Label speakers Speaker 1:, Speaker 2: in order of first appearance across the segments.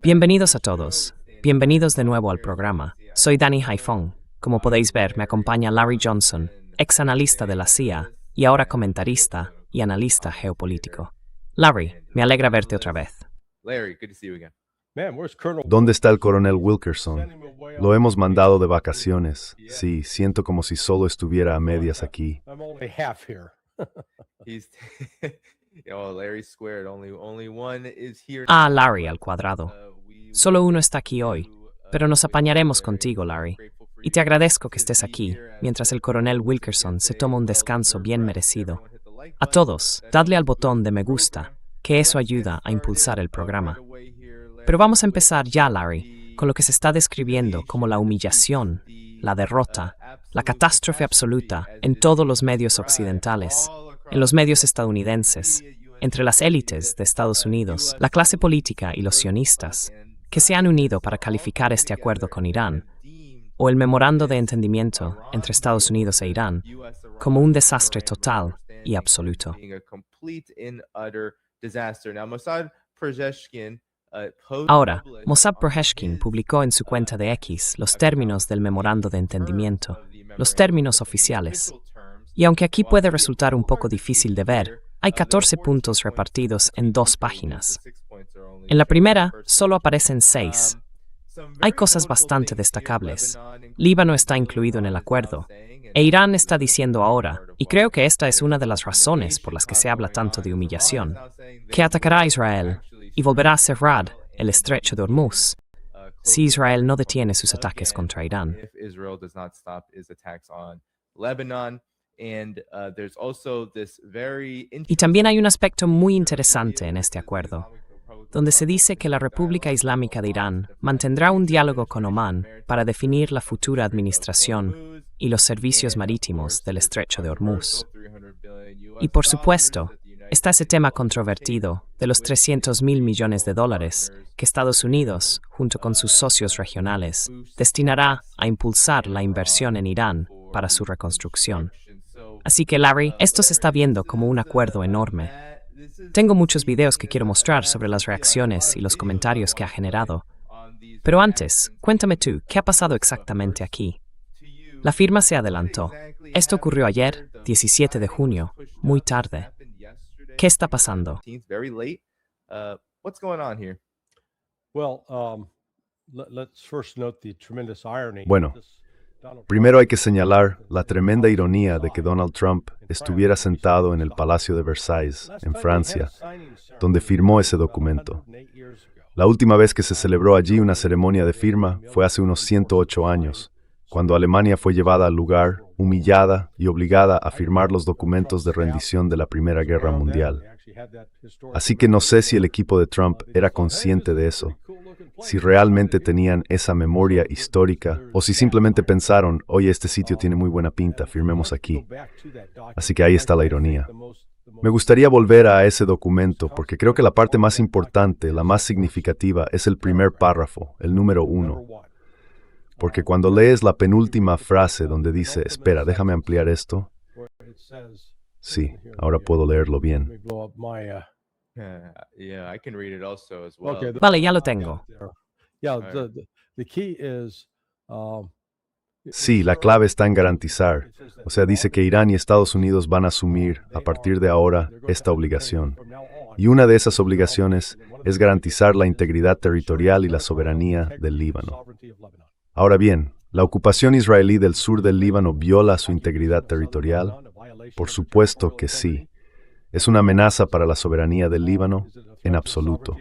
Speaker 1: Bienvenidos a todos. Bienvenidos de nuevo al programa. Soy Danny Haiphong. Como podéis ver, me acompaña Larry Johnson, ex analista de la CIA y ahora comentarista y analista geopolítico. Larry, me alegra verte otra vez.
Speaker 2: ¿Dónde está el coronel Wilkerson? Lo hemos mandado de vacaciones. Sí, siento como si solo estuviera a medias aquí.
Speaker 1: Larry al cuadrado. Solo uno está aquí hoy, pero nos apañaremos contigo, Larry. Y te agradezco que estés aquí, mientras el coronel Wilkerson se toma un descanso bien merecido. A todos, dadle al botón de me gusta, que eso ayuda a impulsar el programa. Pero vamos a empezar ya, Larry, con lo que se está describiendo como la humillación, la derrota, la catástrofe absoluta en todos los medios occidentales, en los medios estadounidenses, entre las élites de Estados Unidos, la clase política y los sionistas, que se han unido para calificar este acuerdo con Irán, o el memorando de entendimiento entre Estados Unidos e Irán, como un desastre total y absoluto. Ahora, Mossad Proheshkin publicó en su cuenta de X los términos del memorando de entendimiento, los términos oficiales. Y aunque aquí puede resultar un poco difícil de ver, hay 14 puntos repartidos en 2 páginas. En la primera, solo aparecen 6. Hay cosas bastante destacables. Líbano está incluido en el acuerdo, e Irán está diciendo ahora, y creo que esta es una de las razones por las que se habla tanto de humillación, que atacará a Israel y volverá a cerrar el estrecho de Hormuz si Israel no detiene sus ataques contra Irán. Y también hay un aspecto muy interesante en este acuerdo, donde se dice que la República Islámica de Irán mantendrá un diálogo con Omán para definir la futura administración y los servicios marítimos del estrecho de Hormuz. Y por supuesto, está ese tema controvertido de los $300 mil millones que Estados Unidos, junto con sus socios regionales, destinará a impulsar la inversión en Irán para su reconstrucción. Así que, Larry, esto se está viendo como un acuerdo enorme. Tengo muchos videos que quiero mostrar sobre las reacciones y los comentarios que ha generado. Pero antes, cuéntame tú, ¿qué ha pasado exactamente aquí? La firma se adelantó. Esto ocurrió ayer, 17 de junio, muy tarde. ¿Qué está pasando?
Speaker 2: Bueno, primero hay que señalar la tremenda ironía de que Donald Trump estuviera sentado en el Palacio de Versalles, en Francia, donde firmó ese documento. La última vez que se celebró allí una ceremonia de firma fue hace unos 108 años, cuando Alemania fue llevada al lugar, humillada y obligada a firmar los documentos de rendición de la Primera Guerra Mundial. Así que no sé si el equipo de Trump era consciente de eso, si realmente tenían esa memoria histórica o si simplemente pensaron, oye, este sitio tiene muy buena pinta, firmemos aquí. Así que ahí está la ironía. Me gustaría volver a ese documento porque creo que la parte más importante, la más significativa, es el primer párrafo, el número 1. Porque cuando lees la penúltima frase donde dice, espera, déjame ampliar esto. Sí, ahora puedo leerlo bien.
Speaker 1: Vale, ya lo tengo.
Speaker 2: Sí, la clave está en garantizar. O sea, dice que Irán y Estados Unidos van a asumir, a partir de ahora, esta obligación. Y una de esas obligaciones es garantizar la integridad territorial y la soberanía del Líbano. Ahora bien, ¿la ocupación israelí del sur del Líbano viola su integridad territorial? Por supuesto que sí. ¿Es una amenaza para la soberanía del Líbano? En absoluto.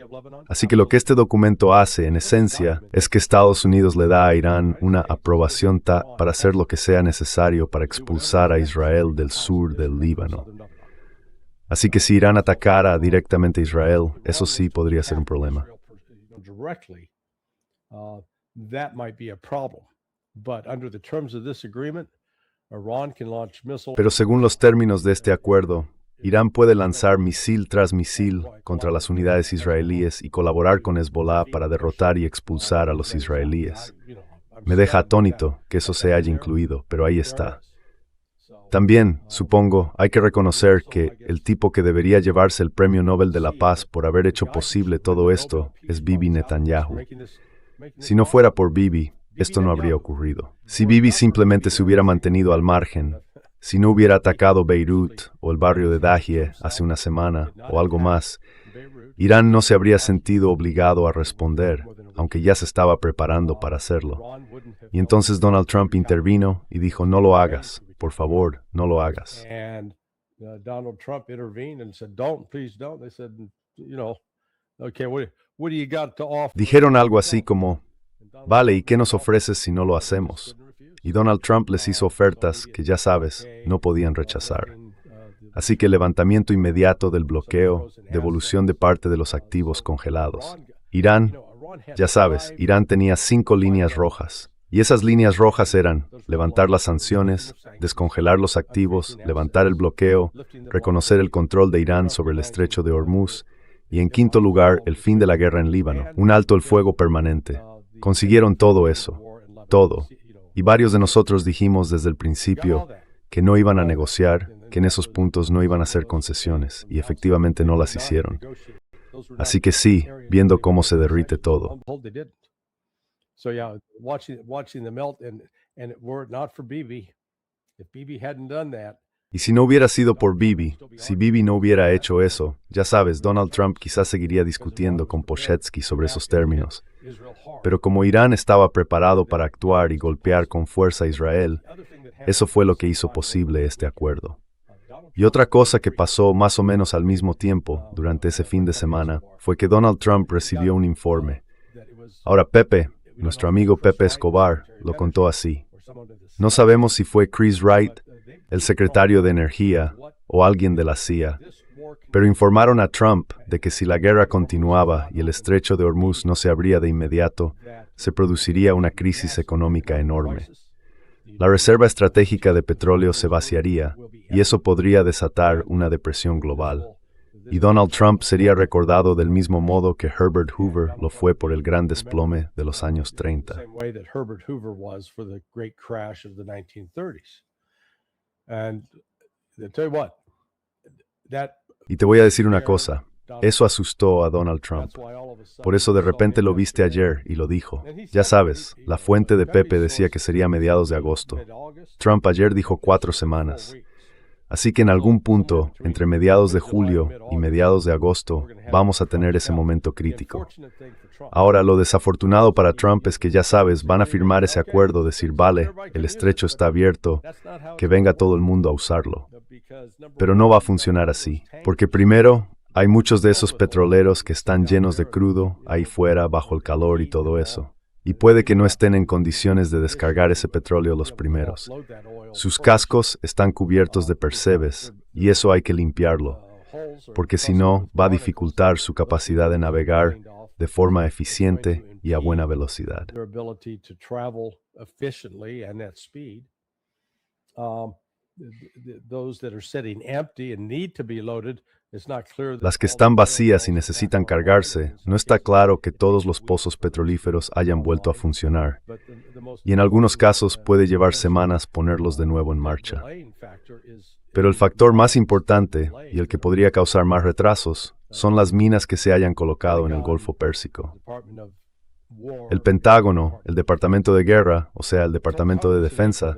Speaker 2: Así que lo que este documento hace, en esencia, es que Estados Unidos le da a Irán una aprobación para hacer lo que sea necesario para expulsar a Israel del sur del Líbano. Así que si Irán atacara directamente a Israel, eso sí podría ser un problema. Pero según los términos de este acuerdo, Irán puede lanzar misil tras misil contra las unidades israelíes y colaborar con Hezbollah para derrotar y expulsar a los israelíes. Me deja atónito que eso se haya incluido, pero ahí está. También, supongo, hay que reconocer que el tipo que debería llevarse el Premio Nobel de la Paz por haber hecho posible todo esto es Bibi Netanyahu. Si no fuera por Bibi, esto no habría ocurrido. Si Bibi simplemente se hubiera mantenido al margen, si no hubiera atacado Beirut o el barrio de Dahie hace una semana o algo más, Irán no se habría sentido obligado a responder, aunque ya se estaba preparando para hacerlo. Y entonces Donald Trump intervino y dijo, no lo hagas, por favor, no lo hagas.
Speaker 3: Donald Trump intervened and said, don't, please don't. They said, okay, what do you got to offer?
Speaker 2: Dijeron algo así como, vale, ¿y qué nos ofreces si no lo hacemos? Y Donald Trump les hizo ofertas que, ya sabes, no podían rechazar. Así que levantamiento inmediato del bloqueo, devolución de parte de los activos congelados. Irán, ya sabes, Irán tenía 5 líneas rojas. Y esas líneas rojas eran levantar las sanciones, descongelar los activos, levantar el bloqueo, reconocer el control de Irán sobre el estrecho de Hormuz y, en quinto lugar, el fin de la guerra en Líbano, un alto el fuego permanente. Consiguieron todo eso, todo. Y varios de nosotros dijimos desde el principio que no iban a negociar, que en esos puntos no iban a hacer concesiones, y efectivamente no las hicieron. Así que sí, viendo cómo se derrite todo.
Speaker 3: So yeah, watching the melt, and were it not for Bibi, if Bibi hadn't done that.
Speaker 2: Y si no hubiera sido por Bibi, si Bibi no hubiera hecho eso, ya sabes, Donald Trump quizás seguiría discutiendo con Poshetsky sobre esos términos. Pero como Irán estaba preparado para actuar y golpear con fuerza a Israel, eso fue lo que hizo posible este acuerdo. Y otra cosa que pasó más o menos al mismo tiempo durante ese fin de semana fue que Donald Trump recibió un informe. Ahora Pepe, nuestro amigo Pepe Escobar, lo contó así. No sabemos si fue Chris Wright, el secretario de Energía, o alguien de la CIA, pero informaron a Trump de que si la guerra continuaba y el estrecho de Hormuz no se abría de inmediato, se produciría una crisis económica enorme. La reserva estratégica de petróleo se vaciaría, y eso podría desatar una depresión global. Y Donald Trump sería recordado del mismo modo que Herbert Hoover lo fue por el gran desplome de los años 30. Y te voy a decir una cosa, eso asustó a Donald Trump. Por eso de repente lo viste ayer y lo dijo. Ya sabes, la fuente de Pepe decía que sería a mediados de agosto. Trump ayer dijo 4 semanas. Así que en algún punto, entre mediados de julio y mediados de agosto, vamos a tener ese momento crítico. Ahora, lo desafortunado para Trump es que, ya sabes, van a firmar ese acuerdo, decir, vale, el estrecho está abierto, que venga todo el mundo a usarlo. Pero no va a funcionar así, porque primero, hay muchos de esos petroleros que están llenos de crudo, ahí fuera, bajo el calor y todo eso. Y puede que no estén en condiciones de descargar ese petróleo los primeros. Sus cascos están cubiertos de percebes, y eso hay que limpiarlo, porque si no, va a dificultar su capacidad de navegar de forma eficiente y a buena velocidad. Las que están vacías y necesitan cargarse, no está claro que todos los pozos petrolíferos hayan vuelto a funcionar, y en algunos casos puede llevar semanas ponerlos de nuevo en marcha. Pero el factor más importante, y el que podría causar más retrasos, son las minas que se hayan colocado en el Golfo Pérsico. El Pentágono, el Departamento de Guerra, o sea, el Departamento de Defensa,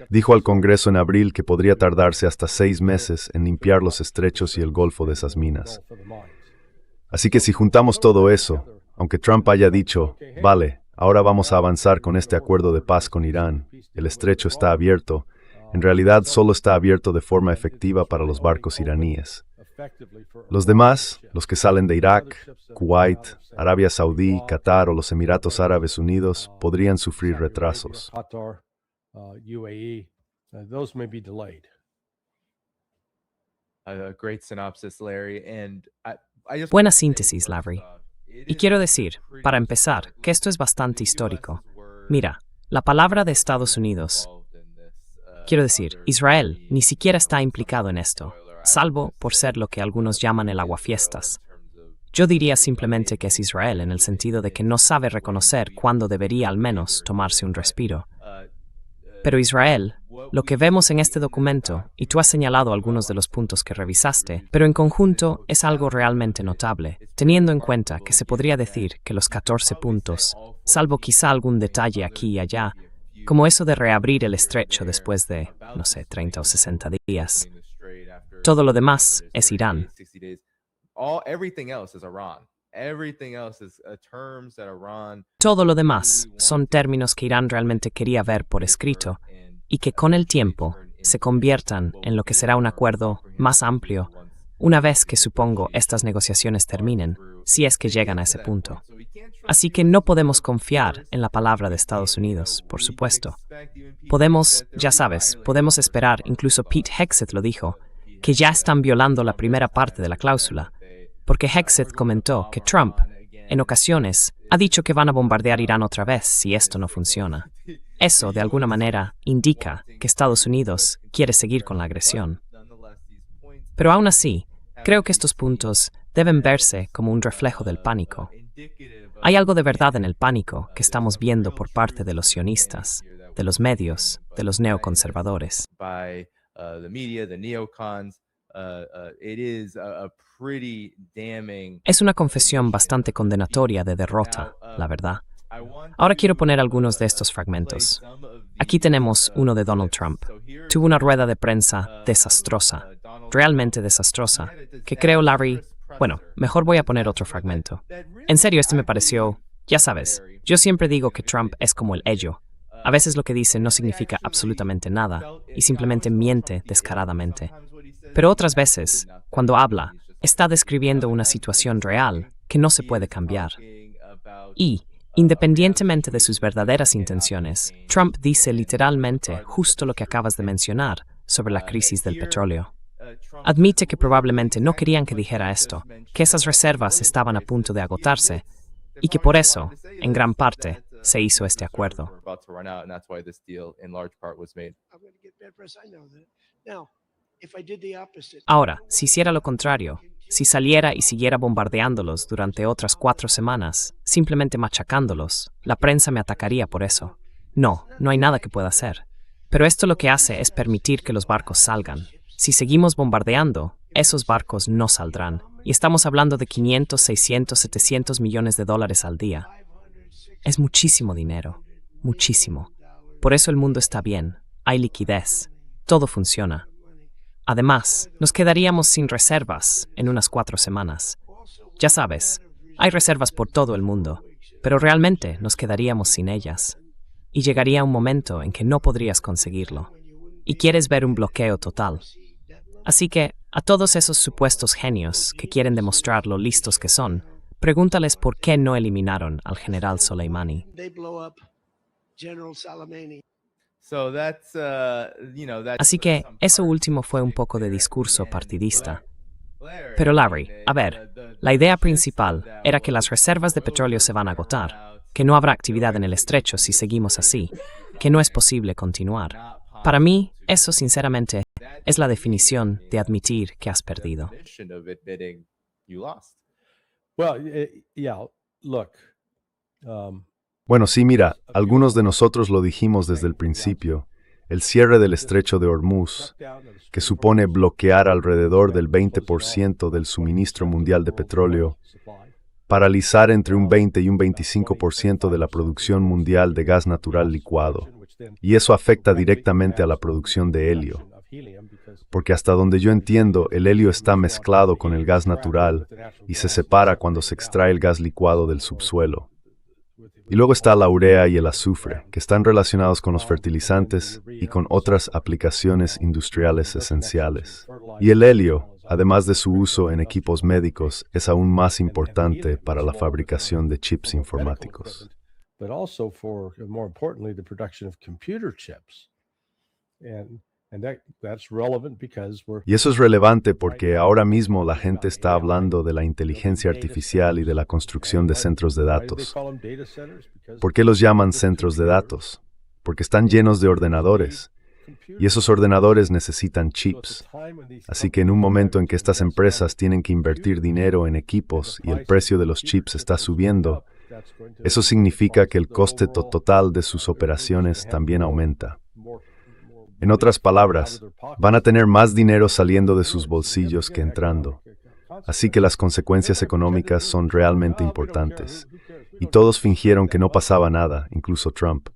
Speaker 2: dijo al Congreso en abril que podría tardarse hasta 6 meses en limpiar los estrechos y el Golfo de esas minas. Así que si juntamos todo eso, aunque Trump haya dicho, vale, ahora vamos a avanzar con este acuerdo de paz con Irán, el estrecho está abierto, en realidad solo está abierto de forma efectiva para los barcos iraníes. Los demás, los que salen de Irak, Kuwait, Arabia Saudí, Qatar o los Emiratos Árabes Unidos, podrían sufrir retrasos.
Speaker 1: Buena síntesis, Larry. Y quiero decir, para empezar, que esto es bastante histórico. Mira, la palabra de Estados Unidos. Quiero decir, Israel ni siquiera está implicado en esto, salvo por ser lo que algunos llaman el aguafiestas. Yo diría simplemente que es Israel en el sentido de que no sabe reconocer cuándo debería al menos tomarse un respiro. Pero Israel, lo que vemos en este documento, y tú has señalado algunos de los puntos que revisaste, pero en conjunto es algo realmente notable, teniendo en cuenta que se podría decir que los 14 puntos, salvo quizá algún detalle aquí y allá, como eso de reabrir el estrecho después de, no sé, 30 o 60 días, todo lo demás es Irán. Todo lo demás son términos que Irán realmente quería ver por escrito y que con el tiempo se conviertan en lo que será un acuerdo más amplio una vez que, supongo, estas negociaciones terminen, si es que llegan a ese punto. Así que no podemos confiar en la palabra de Estados Unidos, por supuesto. Podemos, ya sabes, podemos esperar, incluso Pete Hegseth lo dijo, que ya están violando la primera parte de la cláusula, porque Hegseth comentó que Trump, en ocasiones, ha dicho que van a bombardear Irán otra vez si esto no funciona. Eso, de alguna manera, indica que Estados Unidos quiere seguir con la agresión. Pero aún así, creo que estos puntos deben verse como un reflejo del pánico. Hay algo de verdad en el pánico que estamos viendo por parte de los sionistas, de los medios, de los neoconservadores. Es una confesión bastante condenatoria de derrota, la verdad. Ahora quiero poner algunos de estos fragmentos. Aquí tenemos uno de Donald Trump. Tuvo una rueda de prensa desastrosa, realmente desastrosa, que creo, Larry... Bueno, mejor voy a poner otro fragmento. En serio, este me pareció... Ya sabes, yo siempre digo que Trump es como el ello. A veces lo que dice no significa absolutamente nada y simplemente miente descaradamente. Pero otras veces, cuando habla, está describiendo una situación real que no se puede cambiar. Y, independientemente de sus verdaderas intenciones, Trump dice literalmente justo lo que acabas de mencionar sobre la crisis del petróleo. Admite que probablemente no querían que dijera esto, que esas reservas estaban a punto de agotarse, y que por eso, en gran parte, se hizo este acuerdo. Ahora, si hiciera lo contrario, si saliera y siguiera bombardeándolos durante otras 4 semanas, simplemente machacándolos, la prensa me atacaría por eso. No hay nada que pueda hacer. Pero esto lo que hace es permitir que los barcos salgan. Si seguimos bombardeando, esos barcos no saldrán. Y estamos hablando de 500, 600, 700 millones de dólares al día. Es muchísimo dinero. Muchísimo. Por eso el mundo está bien. Hay liquidez. Todo funciona. Además, nos quedaríamos sin reservas en unas 4 semanas. Ya sabes, hay reservas por todo el mundo, pero realmente nos quedaríamos sin ellas. Y llegaría un momento en que no podrías conseguirlo. Y quieres ver un bloqueo total. Así que, a todos esos supuestos genios que quieren demostrar lo listos que son, pregúntales por qué no eliminaron al general Soleimani. Así que, eso último fue un poco de discurso partidista. Pero Larry, a ver, la idea principal era que las reservas de petróleo se van a agotar, que no habrá actividad en el estrecho si seguimos así, que no es posible continuar. Para mí, eso sinceramente es la definición de admitir que has perdido.
Speaker 2: Bueno, sí, mira, algunos de nosotros lo dijimos desde el principio. El cierre del estrecho de Hormuz, que supone bloquear alrededor del 20% del suministro mundial de petróleo, paralizar entre un 20 y un 25% de la producción mundial de gas natural licuado. Y eso afecta directamente a la producción de helio, porque hasta donde yo entiendo, el helio está mezclado con el gas natural y se separa cuando se extrae el gas licuado del subsuelo. Y luego está la urea y el azufre, que están relacionados con los fertilizantes y con otras aplicaciones industriales esenciales. Y el helio, además de su uso en equipos médicos, es aún más importante para la fabricación de chips informáticos.
Speaker 3: But also for, more importantly, the production of computer chips. And that's relevant because
Speaker 2: Y eso es relevante porque ahora mismo la gente está hablando de la inteligencia artificial y de la construcción de centros de datos. ¿Por qué los llaman centros de datos? Porque están llenos de ordenadores. Y esos ordenadores necesitan chips. Así que en un momento en que estas empresas tienen que invertir dinero en equipos y el precio de los chips está subiendo, eso significa que el coste total de sus operaciones también aumenta. En otras palabras, van a tener más dinero saliendo de sus bolsillos que entrando. Así que las consecuencias económicas son realmente importantes. Y todos fingieron que no pasaba nada, incluso Trump.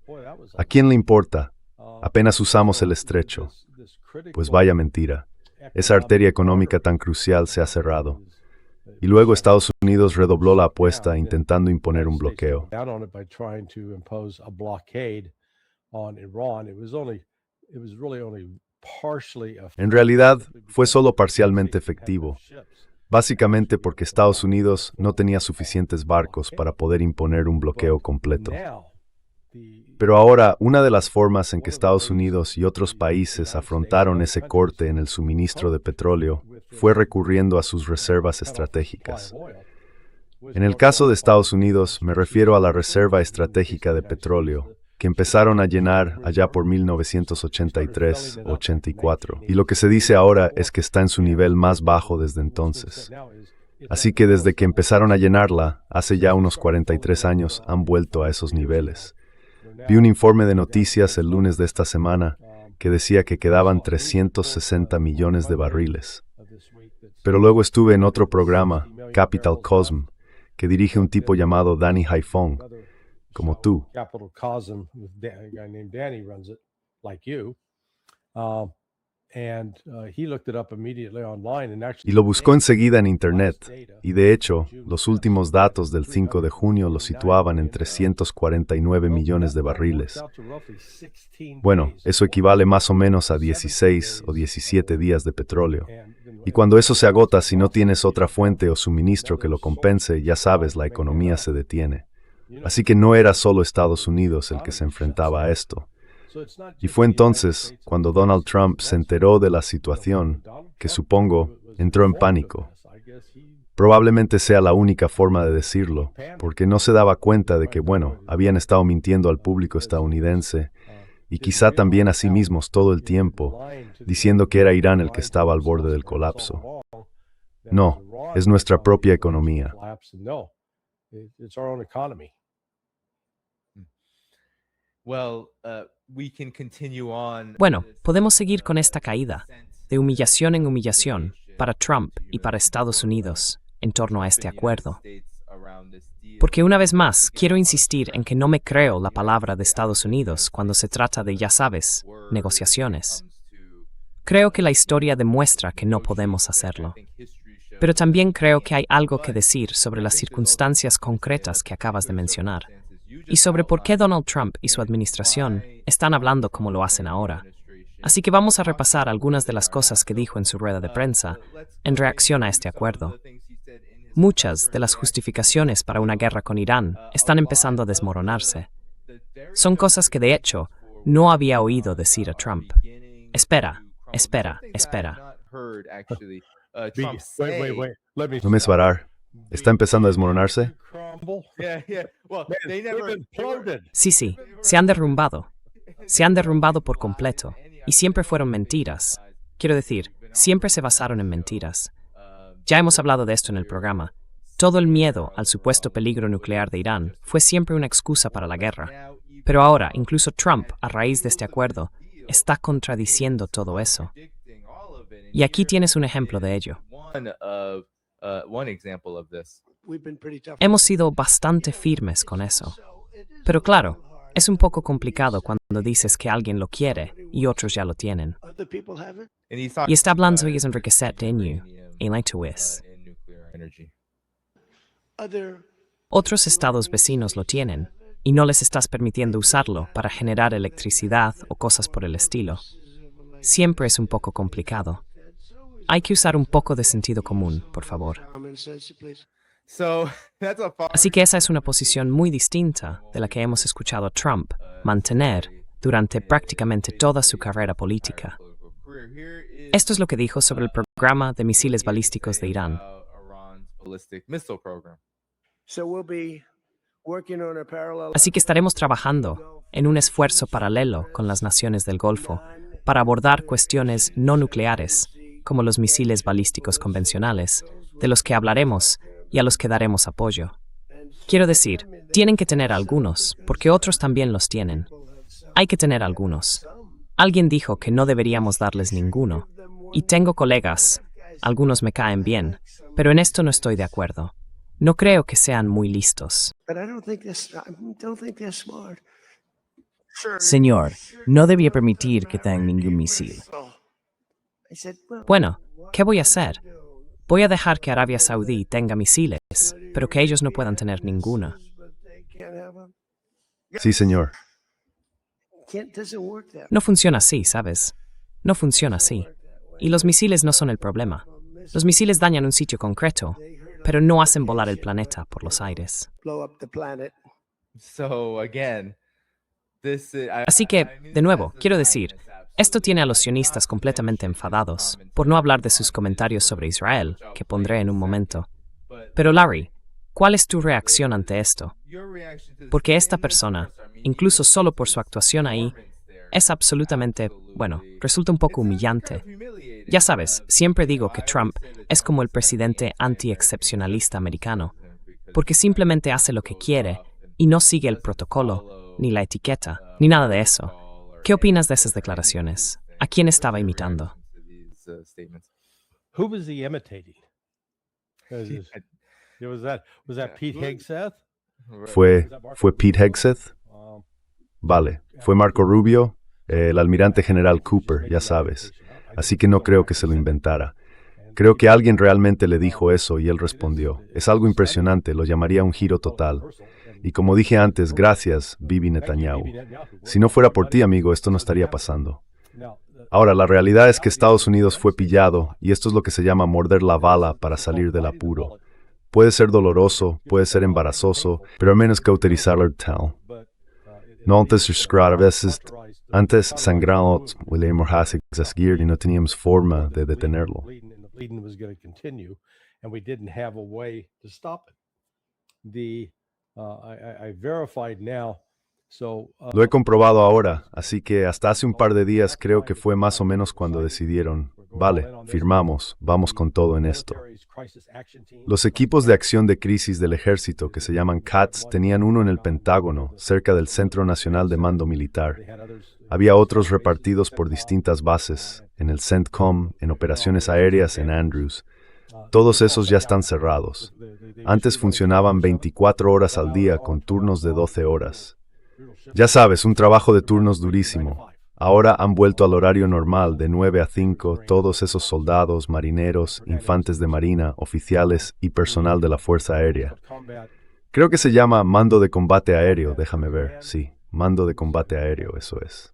Speaker 2: ¿A quién le importa? Apenas usamos el estrecho. Pues vaya mentira. Esa arteria económica tan crucial se ha cerrado. Y luego Estados Unidos redobló la apuesta intentando imponer un bloqueo. En realidad, fue solo parcialmente efectivo. Básicamente porque Estados Unidos no tenía suficientes barcos para poder imponer un bloqueo completo. Pero ahora, una de las formas en que Estados Unidos y otros países afrontaron ese corte en el suministro de petróleo fue recurriendo a sus reservas estratégicas. En el caso de Estados Unidos, me refiero a la Reserva Estratégica de Petróleo, que empezaron a llenar allá por 1983 o 84. Y lo que se dice ahora es que está en su nivel más bajo desde entonces. Así que desde que empezaron a llenarla, hace ya unos 43 años, han vuelto a esos niveles. Vi un informe de noticias el lunes de esta semana que decía que quedaban 360 millones de barriles. Pero luego estuve en otro programa, Capital Cosm, que dirige un tipo llamado Danny Haiphong, como tú. Y lo buscó enseguida en Internet, y de hecho, los últimos datos del 5 de junio lo situaban en 349 millones de barriles. Bueno, eso equivale más o menos a 16 o 17 días de petróleo. Y cuando eso se agota, si no tienes otra fuente o suministro que lo compense, ya sabes, la economía se detiene. Así que no era solo Estados Unidos el que se enfrentaba a esto. Y fue entonces cuando Donald Trump se enteró de la situación, que supongo entró en pánico. Probablemente sea la única forma de decirlo, porque no se daba cuenta de que, bueno, habían estado mintiendo al público estadounidense y quizá también a sí mismos todo el tiempo, diciendo que era Irán el que estaba al borde del colapso. No, es nuestra propia economía.
Speaker 1: Bueno, podemos seguir con esta caída, de humillación en humillación, para Trump y para Estados Unidos, en torno a este acuerdo. Porque una vez más, quiero insistir en que no me creo la palabra de Estados Unidos cuando se trata de, ya sabes, negociaciones. Creo que la historia demuestra que no podemos hacerlo. Pero también creo que hay algo que decir sobre las circunstancias concretas que acabas de mencionar, y sobre por qué Donald Trump y su administración están hablando como lo hacen ahora. Así que vamos a repasar algunas de las cosas que dijo en su rueda de prensa en reacción a este acuerdo. Muchas de las justificaciones para una guerra con Irán están empezando a desmoronarse. Son cosas que, de hecho, no había oído decir a Trump. Espera.
Speaker 2: No me esvarar. ¿Está empezando a desmoronarse?
Speaker 1: Sí, se han derrumbado. Se han derrumbado por completo. Y siempre fueron mentiras. Quiero decir, siempre se basaron en mentiras. Ya hemos hablado de esto en el programa. Todo el miedo al supuesto peligro nuclear de Irán fue siempre una excusa para la guerra. Pero ahora, incluso Trump, a raíz de este acuerdo, está contradiciendo todo eso. Y aquí tienes un ejemplo de ello. Hemos sido bastante firmes con eso. Pero claro, es un poco complicado cuando dices que alguien lo quiere y otros ya lo tienen. Y está hablando de enriquecer daño en la tuis. Otros estados vecinos lo tienen y no les estás permitiendo usarlo para generar electricidad o cosas por el estilo. Siempre es un poco complicado. Hay que usar un poco de sentido común, por favor. Así que esa es una posición muy distinta de la que hemos escuchado a Trump mantener durante prácticamente toda su carrera política. Esto es lo que dijo sobre el programa de misiles balísticos de Irán. Así que estaremos trabajando en un esfuerzo paralelo con las naciones del Golfo para abordar cuestiones no nucleares, como los misiles balísticos convencionales, de los que hablaremos y a los que daremos apoyo. Quiero decir, tienen que tener algunos, porque otros también los tienen. Hay que tener algunos. Alguien dijo que no deberíamos darles ninguno. Y tengo colegas, algunos me caen bien, pero en esto no estoy de acuerdo. No creo que sean muy listos.
Speaker 4: Señor, no debía permitir que tengan ningún misil.
Speaker 1: Bueno, ¿qué voy a hacer? Voy a dejar que Arabia Saudí tenga misiles, pero que ellos no puedan tener ninguno.
Speaker 2: Sí, señor.
Speaker 1: No funciona así, ¿sabes? No funciona así. Y los misiles no son el problema. Los misiles dañan un sitio concreto, pero no hacen volar el planeta por los aires. Así que, de nuevo, quiero decir, esto tiene a los sionistas completamente enfadados, por no hablar de sus comentarios sobre Israel, que pondré en un momento. Pero Larry, ¿cuál es tu reacción ante esto? Porque esta persona, incluso solo por su actuación ahí, es absolutamente, bueno, resulta un poco humillante. Ya sabes, siempre digo que Trump es como el presidente anti-excepcionalista americano, porque simplemente hace lo que quiere y no sigue el protocolo, ni la etiqueta, ni nada de eso. ¿Qué opinas de esas declaraciones? ¿A quién estaba imitando?
Speaker 3: Who was he imitating? Was that Pete Hegseth?
Speaker 2: ¿Fue Pete Hegseth? Vale. ¿Fue Marco Rubio? El almirante general Cooper, ya sabes. Así que no creo que se lo inventara. Creo que alguien realmente le dijo eso y él respondió. Es algo impresionante, lo llamaría un giro total. Y como dije antes, gracias, Bibi Netanyahu. Si no fuera por ti, amigo, esto no estaría pasando. Ahora, la realidad es que Estados Unidos fue pillado y esto es lo que se llama morder la bala para salir del apuro. Puede ser doloroso, puede ser embarazoso, pero al menos cauterizarlo el tal. No antes a veces, antes sangramos, William Hasek y no teníamos forma de detenerlo. Lo he comprobado ahora, así que hasta hace un par de días creo que fue más o menos cuando decidieron, vale, firmamos, vamos con todo en esto. Los equipos de acción de crisis del ejército, que se llaman CATS, tenían uno en el Pentágono, cerca del Centro Nacional de Mando Militar. Había otros repartidos por distintas bases, en el CENTCOM, en operaciones aéreas en Andrews. Todos esos ya están cerrados. Antes funcionaban 24 horas al día con turnos de 12 horas. Ya sabes, un trabajo de turnos durísimo. Ahora han vuelto al horario normal de 9 a 5 todos esos soldados, marineros, infantes de marina, oficiales y personal de la Fuerza Aérea. Creo que se llama Mando de Combate Aéreo, déjame ver. Sí, Mando de Combate Aéreo, eso es.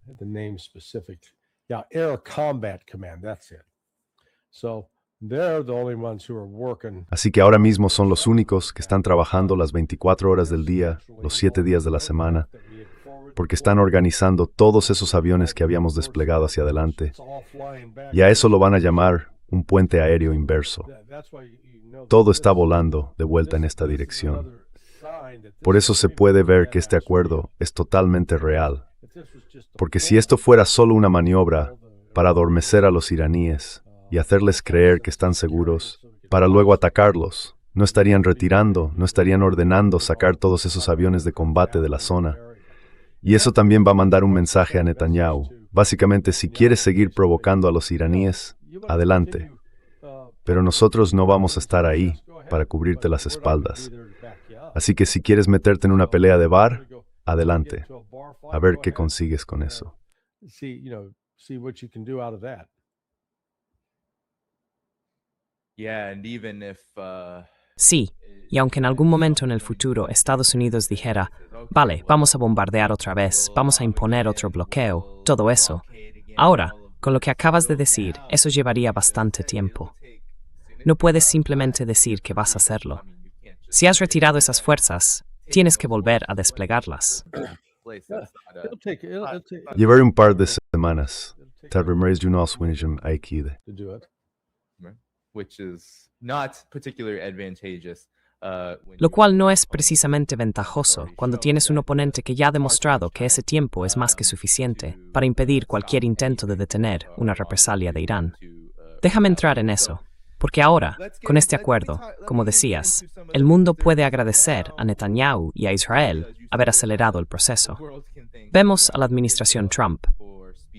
Speaker 2: Así que ahora mismo son los únicos que están trabajando las 24 horas del día, los 7 días de la semana, porque están organizando todos esos aviones que habíamos desplegado hacia adelante. Y a eso lo van a llamar un puente aéreo inverso. Todo está volando de vuelta en esta dirección. Por eso se puede ver que este acuerdo es totalmente real. Porque si esto fuera solo una maniobra para adormecer a los iraníes y hacerles creer que están seguros, para luego atacarlos, no estarían retirando, no estarían ordenando sacar todos esos aviones de combate de la zona. Y eso también va a mandar un mensaje a Netanyahu. Básicamente, si quieres seguir provocando a los iraníes, adelante. Pero nosotros no vamos a estar ahí para cubrirte las espaldas. Así que si quieres meterte en una pelea de bar, adelante. A ver qué consigues con eso.
Speaker 1: Sí, y aunque en algún momento en el futuro Estados Unidos dijera, vale, vamos a bombardear otra vez, vamos a imponer otro bloqueo, todo eso. Ahora, con lo que acabas de decir, eso llevaría bastante tiempo. No puedes simplemente decir que vas a hacerlo. Si has retirado esas fuerzas, tienes que volver a desplegarlas.
Speaker 2: Llevaré un par de semanas. Terminaré de unos winijam aikide.
Speaker 1: Lo cual no es precisamente ventajoso cuando tienes un oponente que ya ha demostrado que ese tiempo es más que suficiente para impedir cualquier intento de detener una represalia de Irán. Déjame entrar en eso, porque ahora, con este acuerdo, como decías, el mundo puede agradecer a Netanyahu y a Israel haber acelerado el proceso. Vemos a la administración Trump.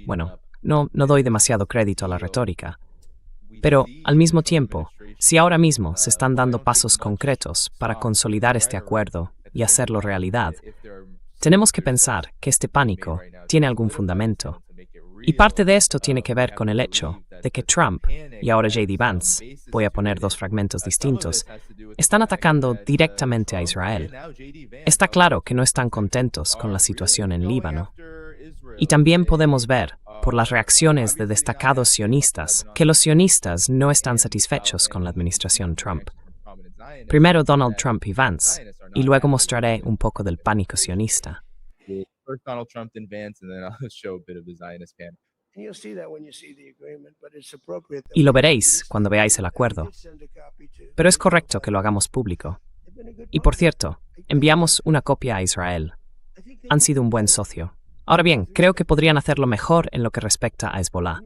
Speaker 1: Bueno, no doy demasiado crédito a la retórica. Pero, al mismo tiempo, si ahora mismo se están dando pasos concretos para consolidar este acuerdo y hacerlo realidad, tenemos que pensar que este pánico tiene algún fundamento. Y parte de esto tiene que ver con el hecho de que Trump y ahora J.D. Vance, voy a poner dos fragmentos distintos, están atacando directamente a Israel. Está claro que no están contentos con la situación en Líbano. Y también podemos ver, por las reacciones de destacados sionistas, que los sionistas no están satisfechos con la administración Trump. Primero Donald Trump y Vance, y luego mostraré un poco del pánico sionista.
Speaker 5: First Donald Trump, then Vance, and then I'll show a bit of the Zionist panic.
Speaker 1: Y lo veréis cuando veáis el acuerdo. Pero es correcto que lo hagamos público. Y por cierto, enviamos una copia a Israel. Han sido un buen socio. Ahora bien, creo que podrían hacerlo mejor en lo que respecta a Hezbollah.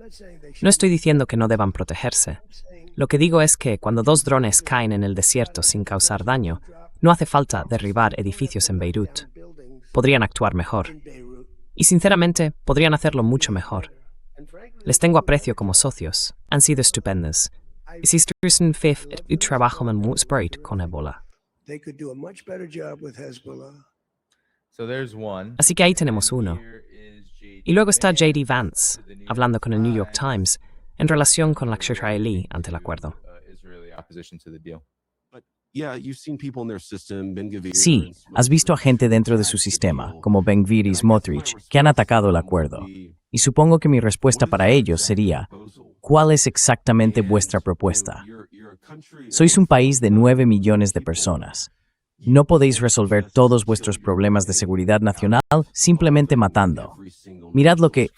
Speaker 1: No estoy diciendo que no deban protegerse. Lo que digo es que cuando dos drones caen en el desierto sin causar daño, no hace falta derribar edificios en Beirut. Podrían actuar mejor. Y sinceramente, podrían hacerlo mucho mejor. Les tengo aprecio como socios. Han sido estupendos. Y si estuviesen y trabajo en Mutsbrit con Hezbollah.
Speaker 5: So there's one.
Speaker 1: Así que ahí tenemos uno. Y luego está J.D. Vance, hablando con el New York Times, en relación con la acción israelí ante el acuerdo.
Speaker 5: Israeli opposition to the deal.
Speaker 4: Sí, has visto a gente dentro de su sistema, como Ben-Gvir y Smotrich, que han atacado el acuerdo. Y supongo que mi respuesta para ellos sería, ¿cuál es exactamente vuestra propuesta? Sois un país de 9 millones de personas. No podéis resolver todos vuestros problemas de seguridad nacional simplemente matando. Mirad lo que...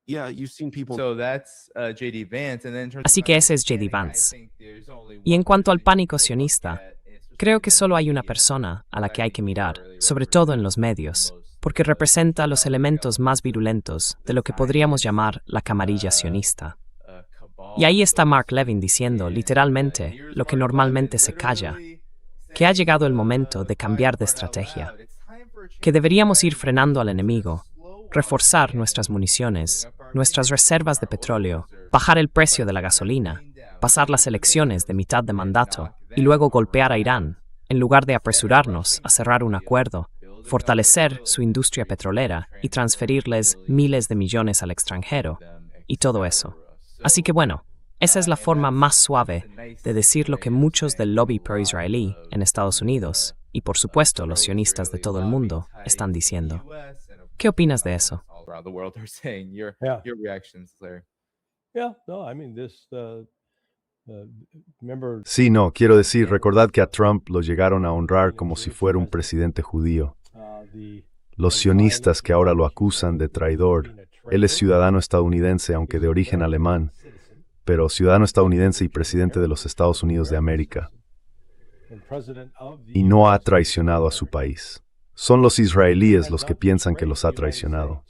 Speaker 5: So that's J.D. Vance, and then in terms
Speaker 1: Así que ese es J.D. Vance. Y en cuanto al pánico sionista, creo que solo hay una persona a la que hay que mirar, sobre todo en los medios, porque representa los elementos más virulentos de lo que podríamos llamar la camarilla sionista. Y ahí está Mark Levin diciendo, literalmente, lo que normalmente se calla, que ha llegado el momento de cambiar de estrategia, que deberíamos ir frenando al enemigo, reforzar nuestras municiones, nuestras reservas de petróleo, bajar el precio de la gasolina, pasar las elecciones de mitad de mandato y luego golpear a Irán, en lugar de apresurarnos a cerrar un acuerdo, fortalecer su industria petrolera y transferirles miles de millones al extranjero, y todo eso. Así que bueno, esa es la forma más suave de decir lo que muchos del lobby pro-israelí en Estados Unidos, y por supuesto los sionistas de todo el mundo, están diciendo. ¿Qué opinas de eso?
Speaker 5: all around the world are saying. Your reactions, Larry.
Speaker 3: Remember,
Speaker 2: Sí, no, quiero decir, recordad que a Trump lo llegaron a honrar como si fuera un presidente judío. Los sionistas que ahora lo acusan de traidor, él es ciudadano estadounidense, aunque de origen alemán, pero ciudadano estadounidense y presidente de los Estados Unidos de América. Y no ha traicionado a su país. Son los israelíes los que piensan que los ha traicionado.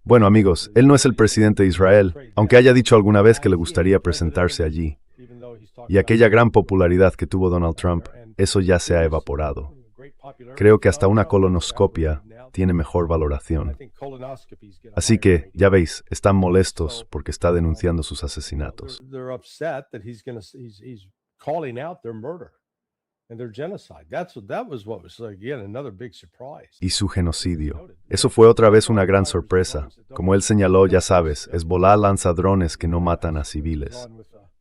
Speaker 2: Bueno, amigos, él no es el presidente de Israel, aunque haya dicho alguna vez que le gustaría presentarse allí. Y aquella gran popularidad que tuvo Donald Trump, eso ya se ha evaporado. Creo que hasta una colonoscopia tiene mejor valoración. Así que, ya veis, están molestos porque está denunciando sus asesinatos. Y su genocidio. Eso fue otra vez una gran sorpresa. Como él señaló, ya sabes, Hezbollah lanza drones que no matan a civiles.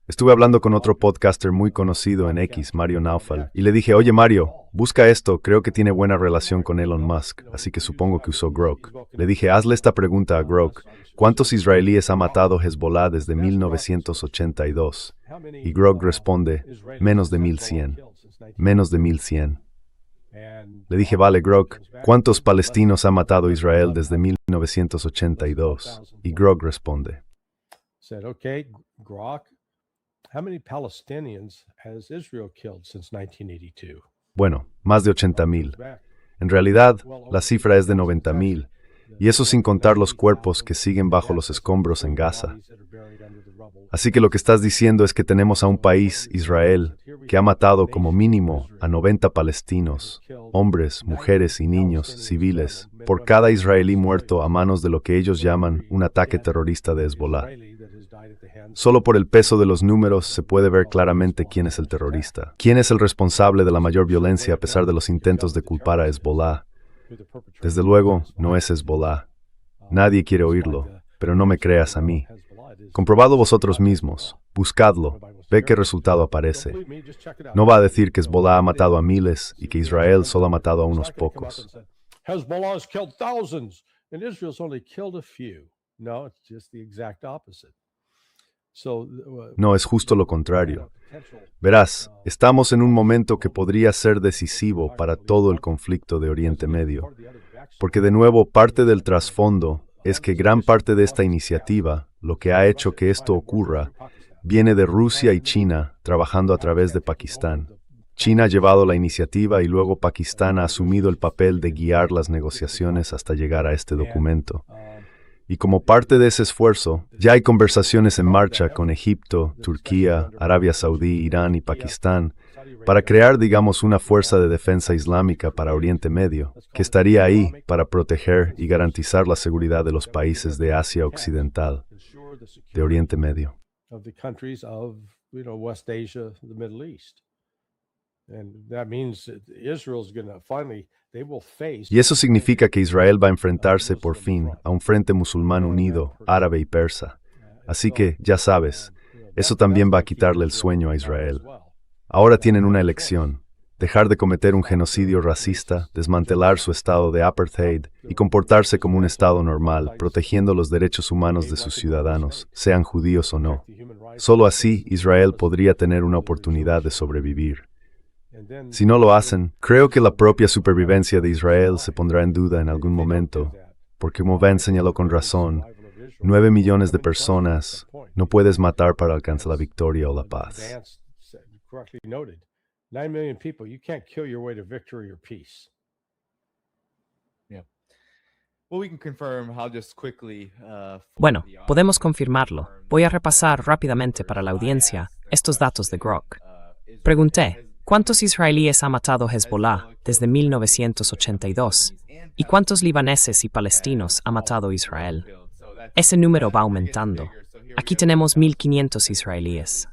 Speaker 2: Estuve hablando con otro podcaster muy conocido en X, Mario Naufal, y le dije, oye Mario, busca esto, creo que tiene buena relación con Elon Musk, así que supongo que usó Grok. Le dije, hazle esta pregunta a Grok, ¿cuántos israelíes ha matado Hezbollah desde 1982? Y Grok responde, menos de 1100. Menos de 1100. Le dije, vale, Grok, ¿cuántos palestinos ha matado Israel desde 1982? Y Grok responde,
Speaker 3: How many Palestinians has Israel killed since 1982?
Speaker 2: bueno, más de 80,000. En realidad, la cifra es de 90,000. Y eso sin contar los cuerpos que siguen bajo los escombros en Gaza. Así que lo que estás diciendo es que tenemos a un país, Israel, que ha matado como mínimo a 90 palestinos, hombres, mujeres y niños civiles, por cada israelí muerto a manos de lo que ellos llaman un ataque terrorista de Hezbollah. Solo por el peso de los números se puede ver claramente quién es el terrorista, quién es el responsable de la mayor violencia a pesar de los intentos de culpar a Hezbollah. Desde luego, no es Hezbollah. Nadie quiere oírlo, pero no me creas a mí. Comprobadlo vosotros mismos, buscadlo, ve qué resultado aparece. No va a decir que Hezbollah ha matado a miles y que Israel solo ha matado a unos pocos.
Speaker 3: Hezbollah has killed thousands and Israel's only killed a few. No, it's just the exact opposite.
Speaker 2: No, es justo lo contrario. Verás, estamos en un momento que podría ser decisivo para todo el conflicto de Oriente Medio, porque de nuevo parte del trasfondo es que gran parte de esta iniciativa, lo que ha hecho que esto ocurra, viene de Rusia y China trabajando a través de Pakistán. China ha llevado la iniciativa y luego Pakistán ha asumido el papel de guiar las negociaciones hasta llegar a este documento. Y como parte de ese esfuerzo, ya hay conversaciones en marcha con Egipto, Turquía, Arabia Saudí, Irán y Pakistán para crear, digamos, una fuerza de defensa islámica para Oriente Medio, que estaría ahí para proteger y garantizar la seguridad de los países de Asia Occidental, de Oriente Medio. Y eso significa que Israel va a enfrentarse por fin a un frente musulmán unido, árabe y persa. Así que, ya sabes, eso también va a quitarle el sueño a Israel. Ahora tienen una elección: dejar de cometer un genocidio racista, desmantelar su estado de apartheid y comportarse como un estado normal, protegiendo los derechos humanos de sus ciudadanos, sean judíos o no. Solo así Israel podría tener una oportunidad de sobrevivir. Si no lo hacen, creo que la propia supervivencia de Israel se pondrá en duda en algún momento, porque como Ben señaló con razón, 9 millones de personas no puedes matar para alcanzar la victoria o la paz.
Speaker 1: Bueno, podemos confirmarlo. Voy a repasar rápidamente para la audiencia estos datos de Grok. Pregunté, ¿cuántos israelíes ha matado Hezbollah desde 1982? ¿Y cuántos libaneses y palestinos ha matado Israel? Ese número va aumentando. Aquí tenemos 1.500 israelíes.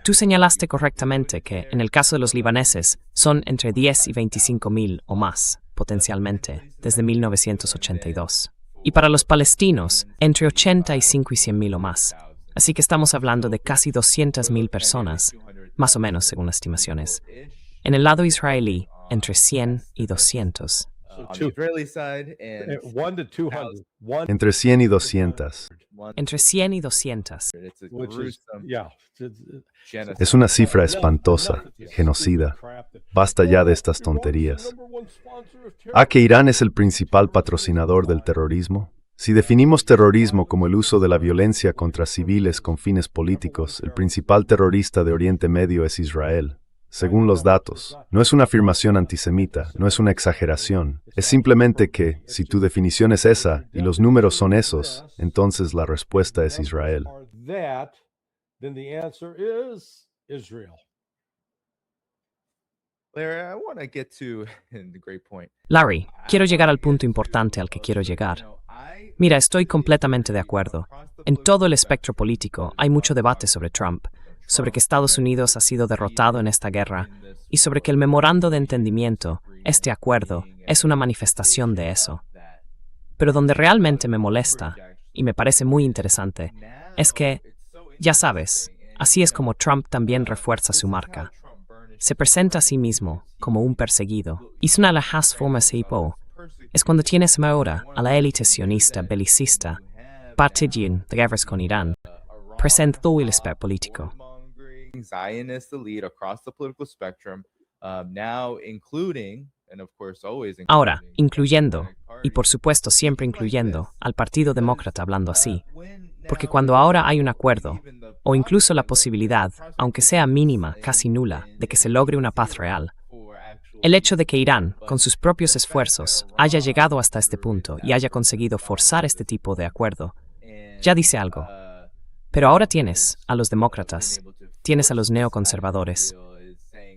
Speaker 1: Tú señalaste correctamente que, en el caso de los libaneses, son entre 10 y 25.000 o más, potencialmente, desde 1982. Y para los palestinos, entre 85 y 100.000 o más. Así que estamos hablando de casi 200.000 personas, más o menos según estimaciones. En el lado israelí, entre 100 y 200.
Speaker 2: Entre 100 y 200.
Speaker 1: Entre 100 y 200.
Speaker 2: Es una cifra espantosa, genocida. Basta ya de estas tonterías. ¿A que Irán es el principal patrocinador del terrorismo? Si definimos terrorismo como el uso de la violencia contra civiles con fines políticos, el principal terrorista de Oriente Medio es Israel. Según los datos, no es una afirmación antisemita, no es una exageración. Es simplemente que, si tu definición es esa y los números son esos, entonces la respuesta es Israel.
Speaker 1: Larry, quiero llegar al punto importante al que quiero llegar. Mira, estoy completamente de acuerdo. En todo el espectro político hay mucho debate sobre Trump, sobre que Estados Unidos ha sido derrotado en esta guerra y sobre que el memorando de entendimiento, este acuerdo, es una manifestación de eso. Pero donde realmente me molesta, y me parece muy interesante, es que, ya sabes, así es como Trump también refuerza su marca. Se presenta a sí mismo como un perseguido. Y una de las formas es cuando tienes ahora a la élite sionista belicista, partidaria de guerras con Irán, presentó el espectro político. Ahora, incluyendo, y por supuesto siempre incluyendo, al Partido Demócrata hablando así, porque cuando ahora hay un acuerdo, o incluso la posibilidad, aunque sea mínima, casi nula, de que se logre una paz real, El hecho de que Irán, con sus propios esfuerzos, haya llegado hasta este punto y haya conseguido forzar este tipo de acuerdo, ya dice algo. Pero ahora tienes a los demócratas, tienes a los neoconservadores,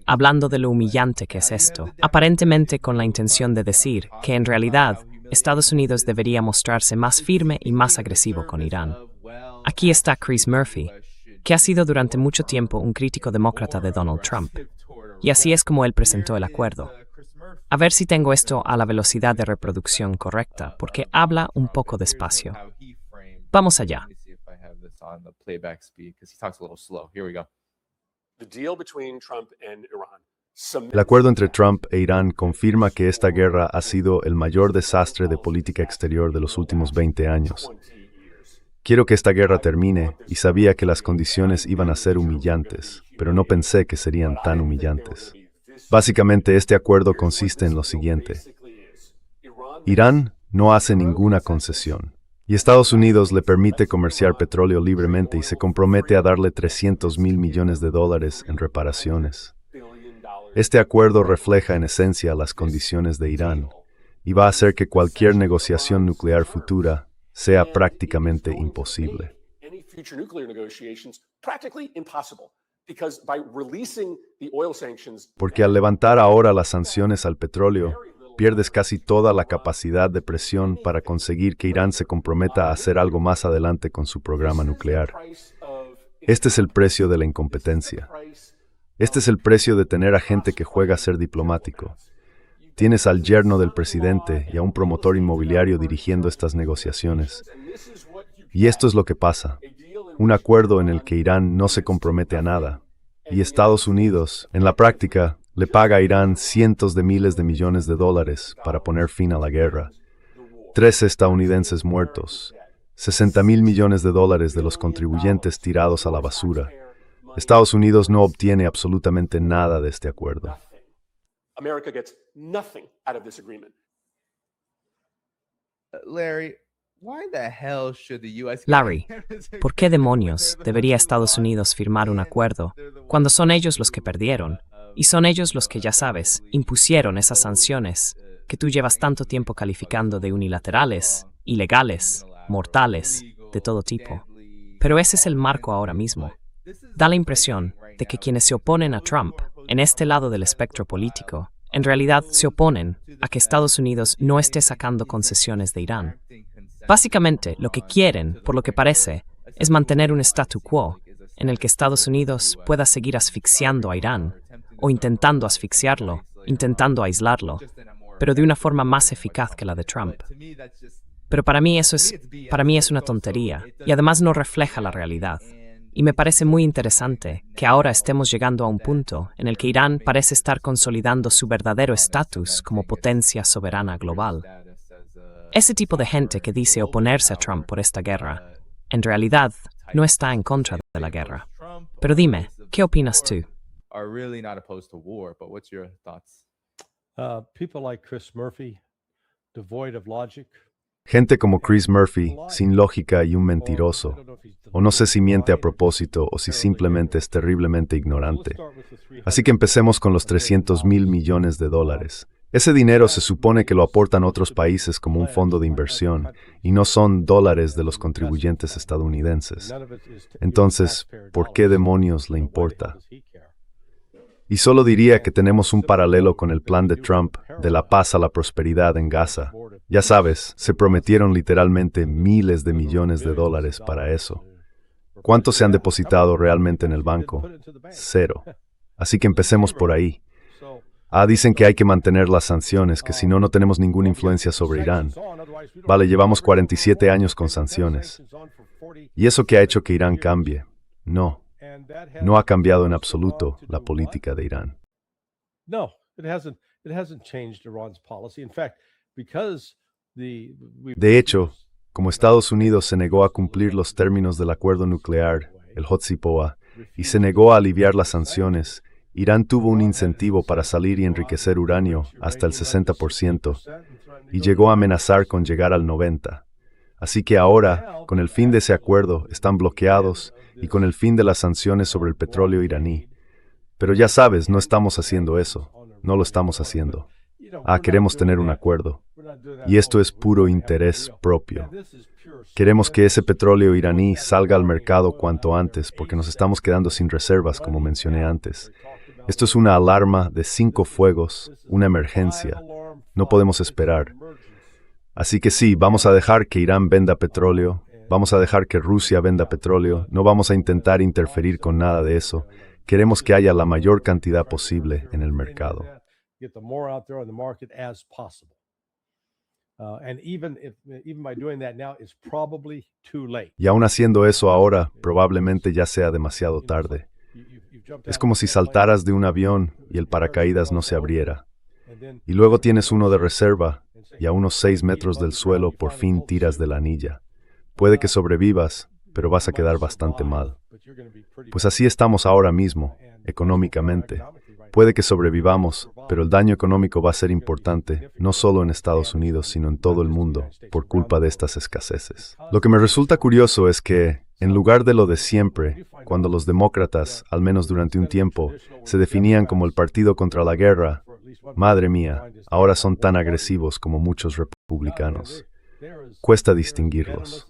Speaker 1: hablando de lo humillante que es esto, aparentemente con la intención de decir que en realidad Estados Unidos debería mostrarse más firme y más agresivo con Irán. Aquí está Chris Murphy, que ha sido durante mucho tiempo un crítico demócrata de Donald Trump. Y así es como él presentó el acuerdo. A ver si tengo esto a la velocidad de reproducción correcta, porque habla un poco despacio. Vamos allá.
Speaker 2: El acuerdo entre Trump e Irán confirma que esta guerra ha sido el mayor desastre de política exterior de los últimos 20 años. Quiero que esta guerra termine y sabía que las condiciones iban a ser humillantes, pero no pensé que serían tan humillantes. Básicamente, este acuerdo consiste en lo siguiente. Irán no hace ninguna concesión, y Estados Unidos le permite comerciar petróleo libremente y se compromete a darle $300 mil millones en reparaciones. Este acuerdo refleja en esencia las condiciones de Irán y va a hacer que cualquier negociación nuclear futura sea prácticamente imposible. Porque al levantar ahora las sanciones al petróleo, pierdes casi toda la capacidad de presión para conseguir que Irán se comprometa a hacer algo más adelante con su programa nuclear. Este es el precio de la incompetencia. Este es el precio de tener a gente que juega a ser diplomático. Tienes al yerno del presidente y a un promotor inmobiliario dirigiendo estas negociaciones. Y esto es lo que pasa. Un acuerdo en el que Irán no se compromete a nada. Y Estados Unidos, en la práctica, le paga a Irán cientos de miles de millones de dólares para poner fin a la guerra. 13 estadounidenses muertos. 60 mil millones de dólares de los contribuyentes tirados a la basura. Estados Unidos no obtiene absolutamente nada de este acuerdo.
Speaker 6: America gets nothing out of this agreement.
Speaker 5: Larry,
Speaker 1: ¿por qué demonios debería Estados Unidos firmar un acuerdo cuando son ellos los que perdieron? Y son ellos los que, ya sabes, impusieron esas sanciones que tú llevas tanto tiempo calificando de unilaterales, ilegales, mortales, de todo tipo. Pero ese es el marco ahora mismo. Da la impresión de que quienes se oponen a Trump, en este lado del espectro político, en realidad se oponen a que Estados Unidos no esté sacando concesiones de Irán. Básicamente, lo que quieren, por lo que parece, es mantener un statu quo en el que Estados Unidos pueda seguir asfixiando a Irán, o intentando asfixiarlo, intentando aislarlo, pero de una forma más eficaz que la de Trump. Pero para mí es una tontería, y además no refleja la realidad. Y me parece muy interesante que ahora estemos llegando a un punto en el que Irán parece estar consolidando su verdadero estatus como potencia soberana global. Ese tipo de gente que dice oponerse a Trump por esta guerra, en realidad no está en contra de la guerra. Pero dime, ¿qué opinas tú?
Speaker 3: People like Chris Murphy, devoid of logic.
Speaker 2: Gente como Chris Murphy, sin lógica y un mentiroso, o no sé si miente a propósito o si simplemente es terriblemente ignorante. Así que empecemos con los $300 mil millones. Ese dinero se supone que lo aportan otros países como un fondo de inversión, y no son dólares de los contribuyentes estadounidenses. Entonces, ¿por qué demonios le importa? Y solo diría que tenemos un paralelo con el plan de Trump de la paz a la prosperidad en Gaza. Ya sabes, se prometieron literalmente miles de millones de dólares para eso. ¿Cuántos se han depositado realmente en el banco? 0. Así que empecemos por ahí. Dicen que hay que mantener las sanciones, que si no, no tenemos ninguna influencia sobre Irán. Vale, llevamos 47 años con sanciones. ¿Y eso qué ha hecho que Irán cambie? No. No ha cambiado en absoluto la política de Irán.
Speaker 3: No, it hasn't changed Iran's policy. In fact,
Speaker 2: de hecho, como Estados Unidos se negó a cumplir los términos del acuerdo nuclear, el JCPOA, y se negó a aliviar las sanciones, Irán tuvo un incentivo para salir y enriquecer uranio hasta el 60%, y llegó a amenazar con llegar al 90%. Así que ahora, con el fin de ese acuerdo, están bloqueados y con el fin de las sanciones sobre el petróleo iraní. Pero ya sabes, no estamos haciendo eso. no lo estamos haciendo. Queremos tener un acuerdo. Y esto es puro interés propio. Queremos que ese petróleo iraní salga al mercado cuanto antes porque nos estamos quedando sin reservas, como mencioné antes. Esto es una alarma de 5 fuegos, una emergencia. No podemos esperar. Así que sí, vamos a dejar que Irán venda petróleo, vamos a dejar que Rusia venda petróleo, no vamos a intentar interferir con nada de eso. Queremos que haya la mayor cantidad posible en el mercado. Y aún haciendo eso ahora, probablemente ya sea demasiado tarde. Es como si saltaras de un avión y el paracaídas no se abriera. Y luego tienes uno de reserva y a unos 6 metros del suelo por fin tiras de la anilla. Puede que sobrevivas, pero vas a quedar bastante mal. Pues así estamos ahora mismo, económicamente. Puede que sobrevivamos, pero el daño económico va a ser importante, no solo en Estados Unidos, sino en todo el mundo, por culpa de estas escaseces. Lo que me resulta curioso es que, en lugar de lo de siempre, cuando los demócratas, al menos durante un tiempo, se definían como el partido contra la guerra, madre mía, ahora son tan agresivos como muchos republicanos. Cuesta distinguirlos.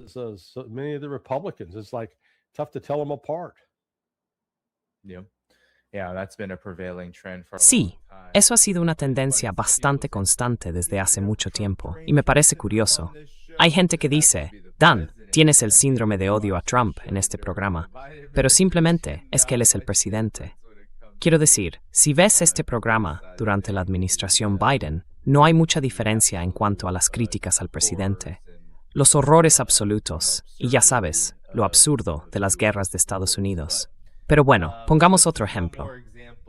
Speaker 1: Sí, eso ha sido una tendencia bastante constante desde hace mucho tiempo, y me parece curioso. Hay gente que dice, Dan, tienes el síndrome de odio a Trump en este programa, pero simplemente es que él es el presidente. Quiero decir, si ves este programa durante la administración Biden, no hay mucha diferencia en cuanto a las críticas al presidente. Los horrores absolutos, y ya sabes, lo absurdo de las guerras de Estados Unidos. Pero bueno, pongamos otro ejemplo.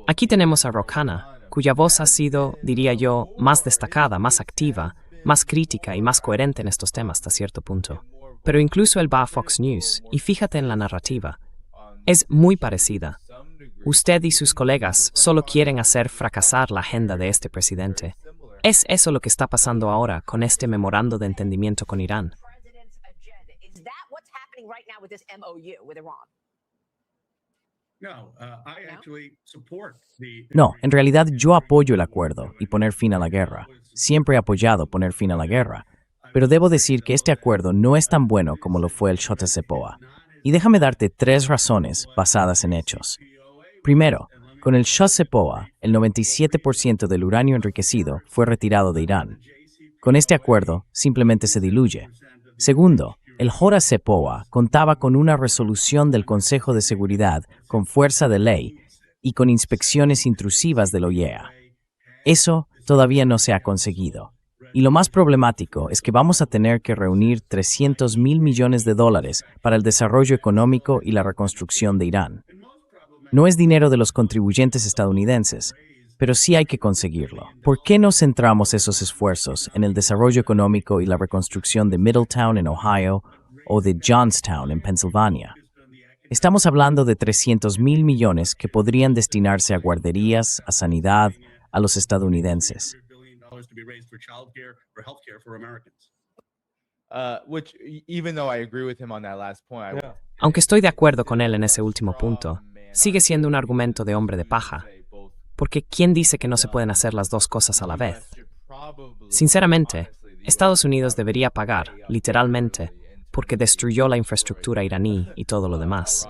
Speaker 1: Aquí tenemos a Ro Khanna, cuya voz ha sido, diría yo, más destacada, más activa, más crítica y más coherente en estos temas hasta cierto punto. Pero incluso él va a Fox News, y fíjate en la narrativa. Es muy parecida. Usted y sus colegas solo quieren hacer fracasar la agenda de este presidente. ¿Es eso lo que está pasando ahora con este memorando de entendimiento con Irán?
Speaker 4: No, en realidad yo apoyo el acuerdo y poner fin a la guerra. Siempre he apoyado poner fin a la guerra. Pero debo decir que este acuerdo no es tan bueno como lo fue el JCPOA. Y déjame darte 3 razones basadas en hechos. Primero, con el JCPOA, el 97% del uranio enriquecido fue retirado de Irán. Con este acuerdo, simplemente se diluye. Segundo, el JCPOA contaba con una resolución del Consejo de Seguridad con fuerza de ley y con inspecciones intrusivas de la OIEA. Eso todavía no se ha conseguido. Y lo más problemático es que vamos a tener que reunir $300,000 millones para el desarrollo económico y la reconstrucción de Irán. No es dinero de los contribuyentes estadounidenses, pero sí hay que conseguirlo. ¿Por qué no centramos esos esfuerzos en el desarrollo económico y la reconstrucción de Middletown en Ohio o de Johnstown en Pensilvania? Estamos hablando de $300,000 millones que podrían destinarse a guarderías, a sanidad, a los estadounidenses.
Speaker 1: Aunque estoy de acuerdo con él en ese último punto, sigue siendo un argumento de hombre de paja. Porque ¿quién dice que no se pueden hacer las dos cosas a la vez? Sinceramente, Estados Unidos debería pagar, literalmente, porque destruyó la infraestructura iraní y todo lo demás.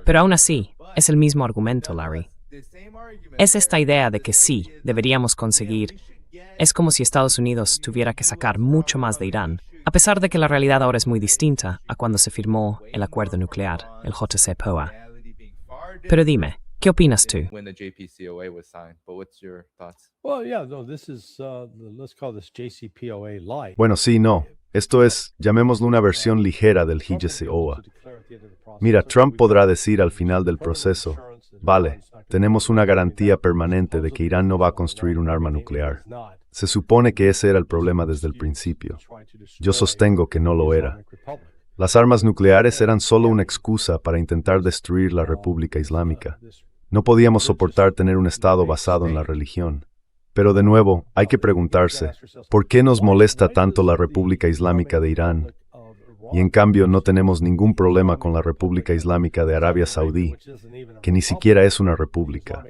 Speaker 1: Pero aún así, es el mismo argumento, Larry. Es esta idea de que sí, deberíamos conseguir. Es como si Estados Unidos tuviera que sacar mucho más de Irán, a pesar de que la realidad ahora es muy distinta a cuando se firmó el acuerdo nuclear, el JCPOA. Pero dime, ¿qué opinas tú?
Speaker 2: Bueno, sí, no. Esto es, llamémoslo una versión ligera del JCPOA. Mira, Trump podrá decir al final del proceso, vale, tenemos una garantía permanente de que Irán no va a construir un arma nuclear. Se supone que ese era el problema desde el principio. Yo sostengo que no lo era. Las armas nucleares eran solo una excusa para intentar destruir la República Islámica. No podíamos soportar tener un Estado basado en la religión. Pero de nuevo, hay que preguntarse, ¿por qué nos molesta tanto la República Islámica de Irán? Y en cambio no tenemos ningún problema con la República Islámica de Arabia Saudí, que ni siquiera es una república.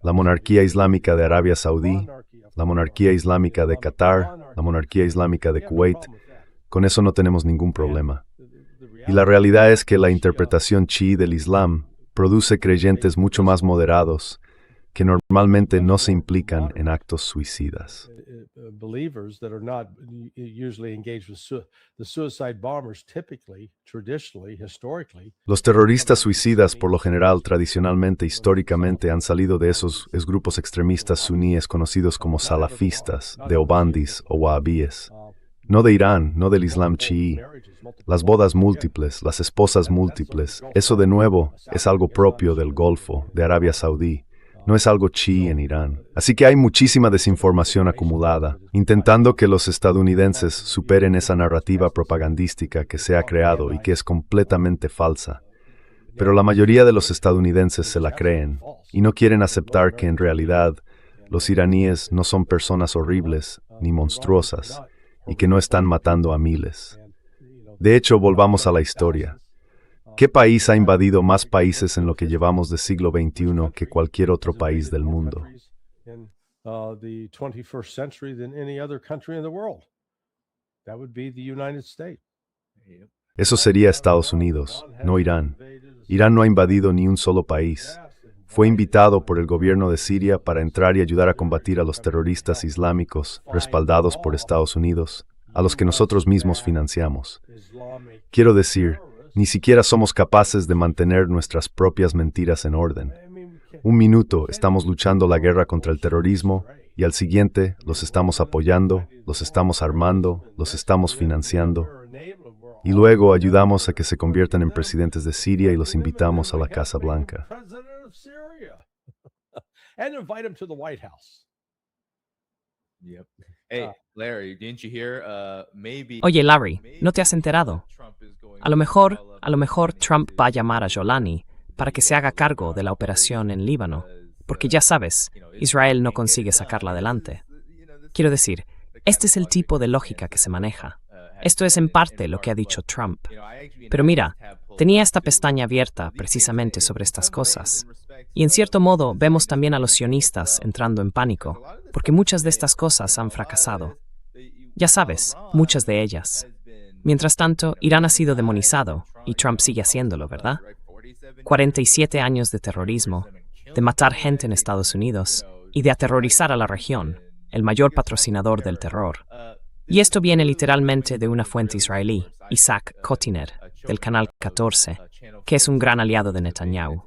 Speaker 2: La monarquía islámica de Arabia Saudí, la monarquía islámica de Qatar, la monarquía islámica de Kuwait, con eso no tenemos ningún problema. Y la realidad es que la interpretación chií del Islam produce creyentes mucho más moderados que normalmente no se implican en actos suicidas.
Speaker 3: Believers that are not usually engaged with the suicide bombers typically, traditionally, historically.
Speaker 2: Los terroristas suicidas, por lo general, tradicionalmente, históricamente, han salido de esos grupos extremistas suníes conocidos como salafistas, deobandis o wahabíes. No de Irán, no del Islam chií. Las bodas múltiples, las esposas múltiples, eso de nuevo es algo propio del Golfo, de Arabia Saudí. No es algo chií en Irán. Así que hay muchísima desinformación acumulada, intentando que los estadounidenses superen esa narrativa propagandística que se ha creado y que es completamente falsa. Pero la mayoría de los estadounidenses se la creen y no quieren aceptar que en realidad los iraníes no son personas horribles ni monstruosas y que no están matando a miles. De hecho, volvamos a la historia. ¿Qué país ha invadido más países en lo que llevamos de siglo XXI que cualquier otro país del mundo?
Speaker 3: The 21st century than any other country in the world. That would be the United States.
Speaker 2: Eso sería Estados Unidos, no Irán. Irán no ha invadido ni un solo país. Fue invitado por el gobierno de Siria para entrar y ayudar a combatir a los terroristas islámicos respaldados por Estados Unidos, a los que nosotros mismos financiamos. Quiero decir, ni siquiera somos capaces de mantener nuestras propias mentiras en orden. Un minuto estamos luchando la guerra contra el terrorismo y al siguiente los estamos apoyando, los estamos armando, los estamos financiando. Y luego ayudamos a que se conviertan en presidentes de Siria y los invitamos a la Casa Blanca.
Speaker 3: And invite him to the White House.
Speaker 5: Yep. Hey, Larry, didn't you hear? Maybe.
Speaker 1: Oye, Larry, ¿no te has enterado? A lo mejor Trump va a llamar a Jolani para que se haga cargo de la operación en Líbano, porque ya sabes, Israel no consigue sacarla adelante. Quiero decir, este es el tipo de lógica que se maneja. Esto es en parte lo que ha dicho Trump. Pero mira, tenía esta pestaña abierta precisamente sobre estas cosas. Y en cierto modo vemos también a los sionistas entrando en pánico, porque muchas de estas cosas han fracasado. Ya sabes, muchas de ellas. Mientras tanto, Irán ha sido demonizado, y Trump sigue haciéndolo, ¿verdad? 47 años de terrorismo, de matar gente en Estados Unidos, y de aterrorizar a la región, el mayor patrocinador del terror. Y esto viene literalmente de una fuente israelí, Isaac Kotiner, del Canal 14, que es un gran aliado de Netanyahu.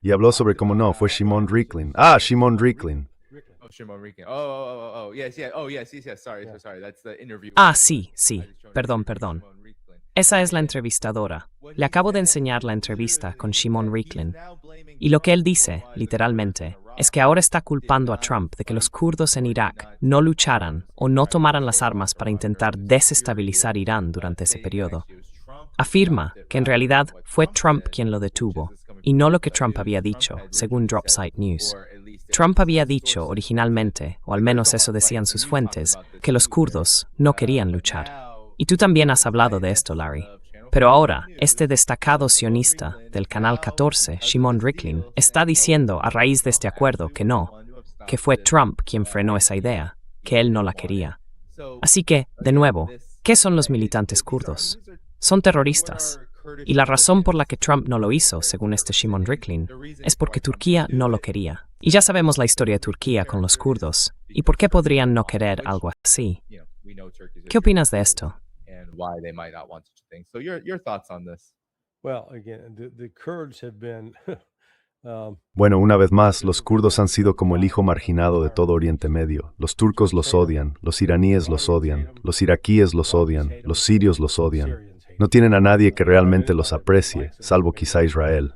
Speaker 2: Y habló sobre cómo no, fue Shimon Ricklin. Shimon Ricklin.
Speaker 5: Shimon Ricklin. Yes. Sorry. That's the interview.
Speaker 1: Sí. Perdón. Esa es la entrevistadora. Le acabo de enseñar la entrevista con Shimon Ricklin. Y lo que él dice, literalmente, es que ahora está culpando a Trump de que los kurdos en Irak no lucharan o no tomaran las armas para intentar desestabilizar Irán durante ese periodo. Afirma que en realidad fue Trump quien lo detuvo, y no lo que Trump había dicho, según Dropsite News. Trump había dicho originalmente, o al menos eso decían sus fuentes, que los kurdos no querían luchar. Y tú también has hablado de esto, Larry. Pero ahora, este destacado sionista del Canal 14, Shimon Ricklin, está diciendo a raíz de este acuerdo que no, que fue Trump quien frenó esa idea, que él no la quería. Así que, de nuevo, ¿qué son los militantes kurdos? Son terroristas. Y la razón por la que Trump no lo hizo, según este Shimon Ricklin, es porque Turquía no lo quería. Y ya sabemos la historia de Turquía con los kurdos. ¿Y por qué podrían no querer algo así? ¿Qué opinas de esto?
Speaker 5: Why they might not want such a thing. So your thoughts on this?
Speaker 3: Well, again, the Kurds have been
Speaker 2: Bueno, una vez más, los kurdos han sido como el hijo marginado de todo Oriente Medio. Los turcos los odian, los iraníes los odian, los iraquíes los odian, los sirios los odian. No tienen a nadie que realmente los aprecie, salvo quizá Israel.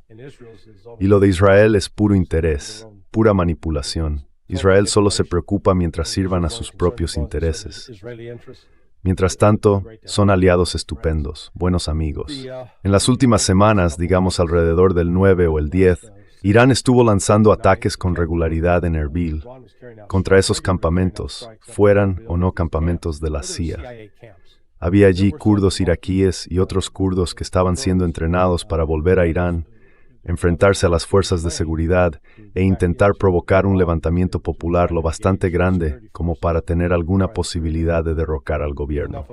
Speaker 2: Y lo de Israel es puro interés, pura manipulación. Israel solo se preocupa mientras sirvan a sus propios intereses. Mientras tanto, son aliados estupendos, buenos amigos. En las últimas semanas, digamos alrededor del 9 o el 10, Irán estuvo lanzando ataques con regularidad en Erbil contra esos campamentos, fueran o no campamentos de la CIA. Había allí kurdos iraquíes y otros kurdos que estaban siendo entrenados para volver a Irán, enfrentarse a las fuerzas de seguridad e intentar provocar un levantamiento popular lo bastante grande como para tener alguna posibilidad de derrocar al gobierno.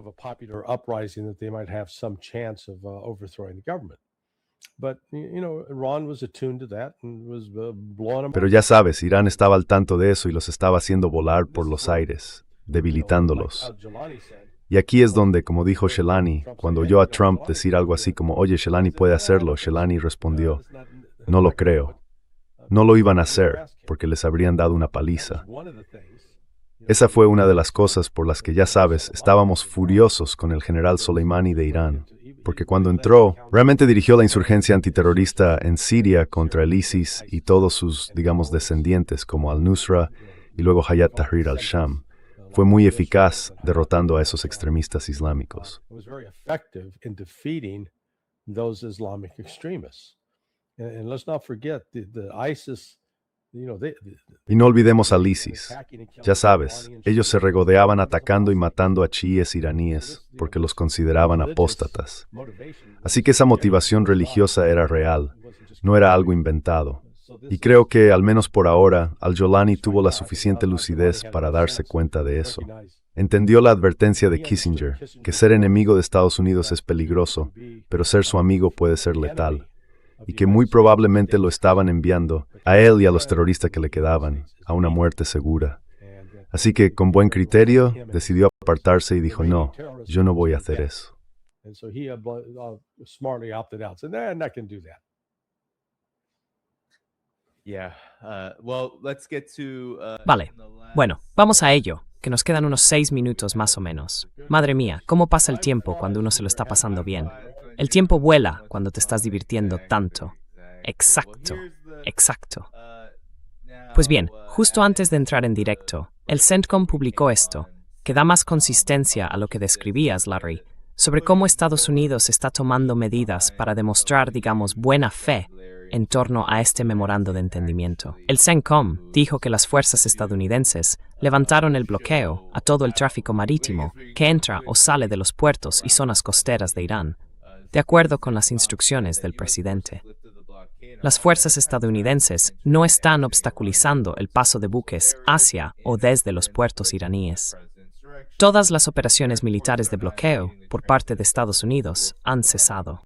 Speaker 2: Pero ya sabes, Irán estaba al tanto de eso y los estaba haciendo volar por los aires, debilitándolos. Y aquí es donde, como dijo Shelani, cuando oyó a Trump decir algo así como, oye, Shelani puede hacerlo, Shelani respondió, no lo creo. No lo iban a hacer, porque les habrían dado una paliza. Esa fue una de las cosas por las que, ya sabes, estábamos furiosos con el general Soleimani de Irán, porque cuando entró, realmente dirigió la insurgencia antiterrorista en Siria contra el ISIS y todos sus, digamos, descendientes, como al-Nusra y luego Hayat Tahrir al-Sham. Fue muy eficaz derrotando a esos extremistas islámicos. Y no olvidemos al ISIS. Ya sabes, ellos se regodeaban atacando y matando a chiíes iraníes porque los consideraban apóstatas. Así que esa motivación religiosa era real, no era algo inventado. Y creo que, al menos por ahora, al-Jolani tuvo la suficiente lucidez para darse cuenta de eso. Entendió la advertencia de Kissinger, que ser enemigo de Estados Unidos es peligroso, pero ser su amigo puede ser letal, y que muy probablemente lo estaban enviando, a él y a los terroristas que le quedaban, a una muerte segura. Así que, con buen criterio, decidió apartarse y dijo, no, yo no voy a hacer eso.
Speaker 1: Vale, bueno, vamos a ello, que nos quedan unos 6 minutos más o menos. Madre mía, ¿cómo pasa el tiempo cuando uno se lo está pasando bien? El tiempo vuela cuando te estás divirtiendo tanto. Exacto, exacto. Pues bien, justo antes de entrar en directo, el CENTCOM publicó esto, que da más consistencia a lo que describías, Larry, sobre cómo Estados Unidos está tomando medidas para demostrar, digamos, buena fe en torno a este memorando de entendimiento. El CENTCOM dijo que las fuerzas estadounidenses levantaron el bloqueo a todo el tráfico marítimo que entra o sale de los puertos y zonas costeras de Irán, de acuerdo con las instrucciones del presidente. Las fuerzas estadounidenses no están obstaculizando el paso de buques hacia o desde los puertos iraníes. Todas las operaciones militares de bloqueo por parte de Estados Unidos han cesado.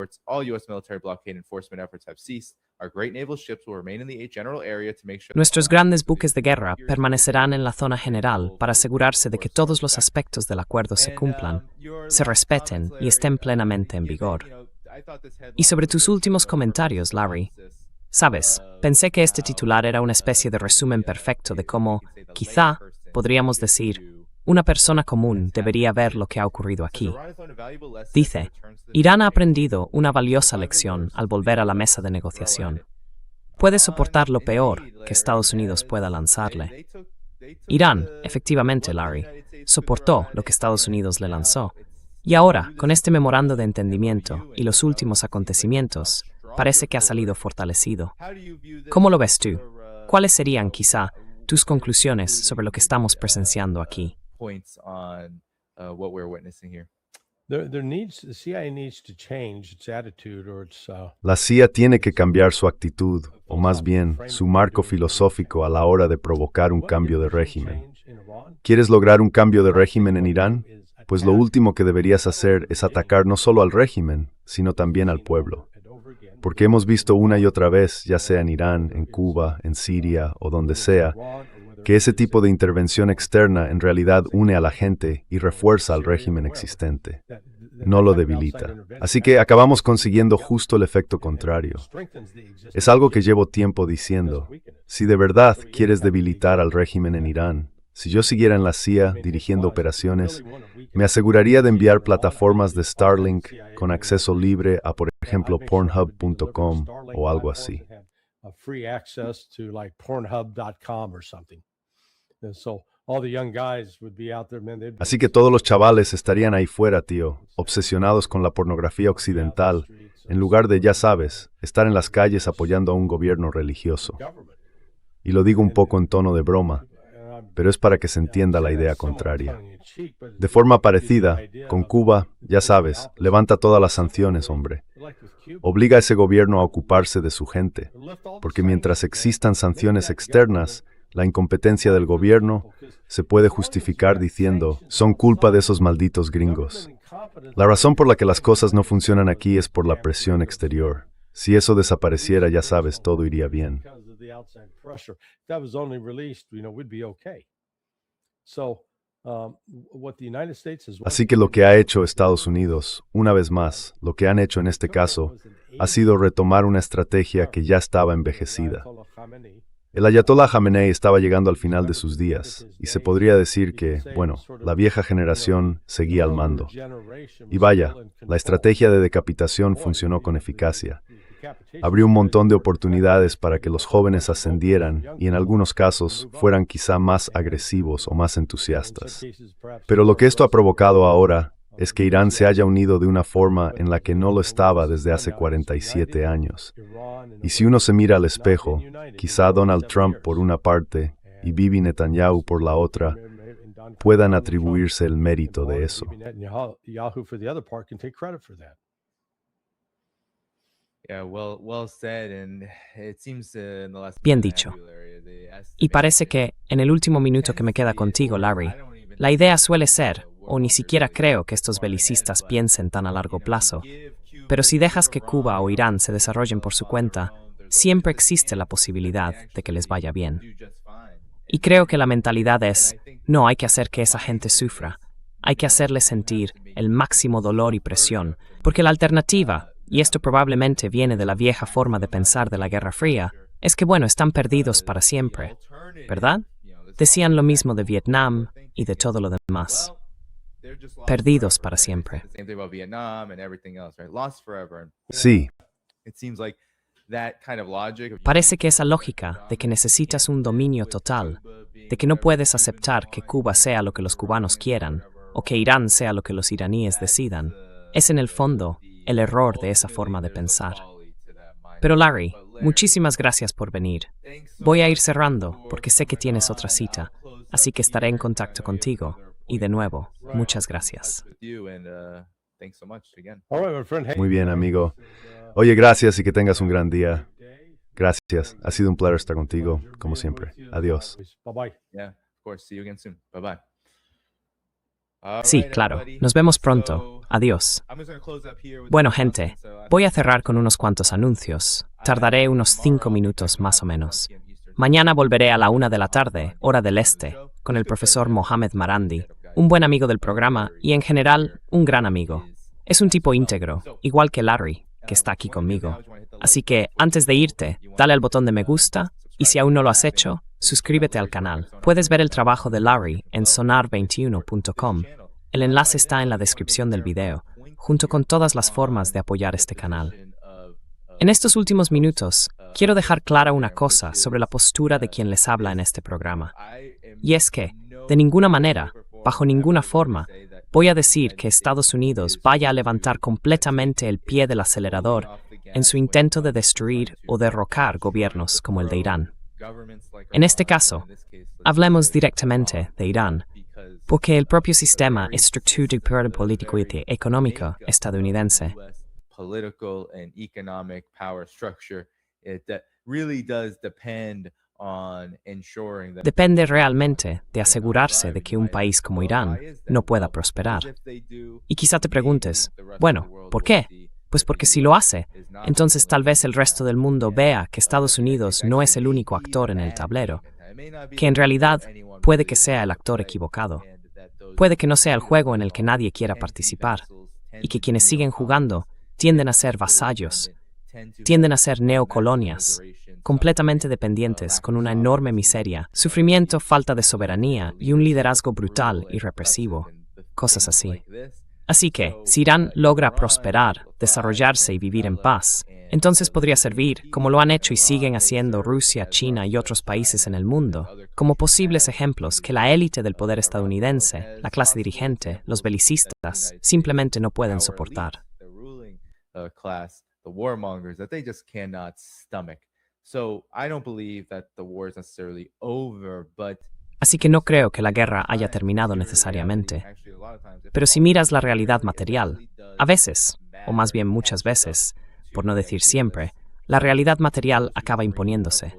Speaker 1: Nuestros grandes buques de guerra permanecerán en la zona general para asegurarse de que todos los aspectos del acuerdo se cumplan, se respeten y estén plenamente en vigor. Y sobre tus últimos comentarios, Larry, sabes, pensé que este titular era una especie de resumen perfecto de cómo, quizá, podríamos decir, una persona común debería ver lo que ha ocurrido aquí. Dice, Irán ha aprendido una valiosa lección al volver a la mesa de negociación. Puede soportar lo peor que Estados Unidos pueda lanzarle. Irán, efectivamente, Larry, soportó lo que Estados Unidos le lanzó. Y ahora, con este memorando de entendimiento y los últimos acontecimientos, parece que ha salido fortalecido. ¿Cómo lo ves tú? ¿Cuáles serían, quizá, tus conclusiones sobre lo que estamos presenciando aquí?
Speaker 2: La CIA tiene que cambiar su actitud, o más bien, su marco filosófico a la hora de provocar un cambio de régimen. ¿Quieres lograr un cambio de régimen en Irán? Pues lo último que deberías hacer es atacar no solo al régimen, sino también al pueblo. Porque hemos visto una y otra vez, ya sea en Irán, en Cuba, en Siria o donde sea, que ese tipo de intervención externa en realidad une a la gente y refuerza al régimen existente, no lo debilita. Así que acabamos consiguiendo justo el efecto contrario. Es algo que llevo tiempo diciendo. Si de verdad quieres debilitar al régimen en Irán, si yo siguiera en la CIA dirigiendo operaciones, me aseguraría de enviar plataformas de Starlink con acceso libre a, por ejemplo, Pornhub.com o algo así.
Speaker 3: all the young guys would be out there, man.
Speaker 2: Así que todos los chavales estarían ahí fuera, tío, obsesionados con la pornografía occidental, en lugar de, ya sabes, estar en las calles apoyando a un gobierno religioso. Y lo digo un poco en tono de broma, pero es para que se entienda la idea contraria. De forma parecida, con Cuba, ya sabes, levanta todas las sanciones, hombre. Obliga a ese gobierno a ocuparse de su gente, porque mientras existan sanciones externas, la incompetencia del gobierno se puede justificar diciendo, son culpa de esos malditos gringos. La razón por la que las cosas no funcionan aquí es por la presión exterior. Si eso desapareciera, ya sabes, todo iría bien. Así que lo que ha hecho Estados Unidos, una vez más, lo que han hecho en este caso, ha sido retomar una estrategia que ya estaba envejecida. El ayatolá Jamenei estaba llegando al final de sus días, y se podría decir que, bueno, la vieja generación seguía al mando. Y vaya, la estrategia de decapitación funcionó con eficacia. Abrió un montón de oportunidades para que los jóvenes ascendieran y en algunos casos fueran quizá más agresivos o más entusiastas. Pero lo que esto ha provocado ahora es que Irán se haya unido de una forma en la que no lo estaba desde hace 47 años. Y si uno se mira al espejo, quizá Donald Trump por una parte y Bibi Netanyahu por la otra puedan atribuirse el mérito de eso.
Speaker 1: Bien dicho. Y parece que, en el último minuto que me queda contigo, Larry, la idea suele ser, o ni siquiera creo que estos belicistas piensen tan a largo plazo, pero si dejas que Cuba o Irán se desarrollen por su cuenta, siempre existe la posibilidad de que les vaya bien. Y creo que la mentalidad es, no hay que hacer que esa gente sufra, hay que hacerles sentir el máximo dolor y presión, porque la alternativa, y esto probablemente viene de la vieja forma de pensar de la Guerra Fría, es que, bueno, están perdidos para siempre, ¿verdad? Decían lo mismo de Vietnam y de todo lo demás. Perdidos para siempre.
Speaker 2: Sí.
Speaker 1: Parece que esa lógica de que necesitas un dominio total, de que no puedes aceptar que Cuba sea lo que los cubanos quieran, o que Irán sea lo que los iraníes decidan, es en el fondo el error de esa forma de pensar. Pero Larry, muchísimas gracias por venir. Voy a ir cerrando porque sé que tienes otra cita, así que estaré en contacto contigo. Y de nuevo, muchas gracias.
Speaker 2: Muy bien, amigo. Oye, gracias y que tengas un gran día. Gracias. Ha sido un placer estar contigo, como siempre. Adiós.
Speaker 1: Sí, claro. Nos vemos pronto. Adiós. Bueno, gente, voy a cerrar con unos cuantos anuncios. Tardaré unos 5 minutos más o menos. Mañana volveré a la 1 de la tarde, hora del este, con el profesor Mohamed Marandi, un buen amigo del programa y en general un gran amigo. Es un tipo íntegro, igual que Larry, que está aquí conmigo. Así que, antes de irte, dale al botón de me gusta y si aún no lo has hecho, suscríbete al canal. Puedes ver el trabajo de Larry en sonar21.com. El enlace está en la descripción del video, junto con todas las formas de apoyar este canal. En estos últimos minutos, quiero dejar clara una cosa sobre la postura de quien les habla en este programa. Y es que, de ninguna manera, bajo ninguna forma, voy a decir que Estados Unidos vaya a levantar completamente el pie del acelerador en su intento de destruir o derrocar gobiernos como el de Irán. En este caso, hablemos directamente de Irán, porque el propio sistema estructural político y económico estadounidense depende realmente de asegurarse de que un país como Irán no pueda prosperar. Y quizá te preguntes, bueno, ¿por qué? Pues porque si lo hace, entonces tal vez el resto del mundo vea que Estados Unidos no es el único actor en el tablero, que en realidad puede que sea el actor equivocado, puede que no sea el juego en el que nadie quiera participar, y que quienes siguen jugando tienden a ser vasallos, tienden a ser neocolonias, completamente dependientes con una enorme miseria, sufrimiento, falta de soberanía y un liderazgo brutal y represivo, cosas así. Así que, si Irán logra prosperar, desarrollarse y vivir en paz, Entonces podría servir, como lo han hecho y siguen haciendo Rusia, China y otros países en el mundo, como posibles ejemplos que la élite del poder estadounidense, la clase dirigente, los belicistas, simplemente no pueden soportar.
Speaker 5: The warmongers that they just cannot stomach. So I don't believe that the war is necessarily over, but
Speaker 1: Así que no creo que la guerra haya terminado necesariamente. Pero si miras la realidad material, a veces, o más bien muchas veces, por no decir siempre, la realidad material acaba imponiéndose.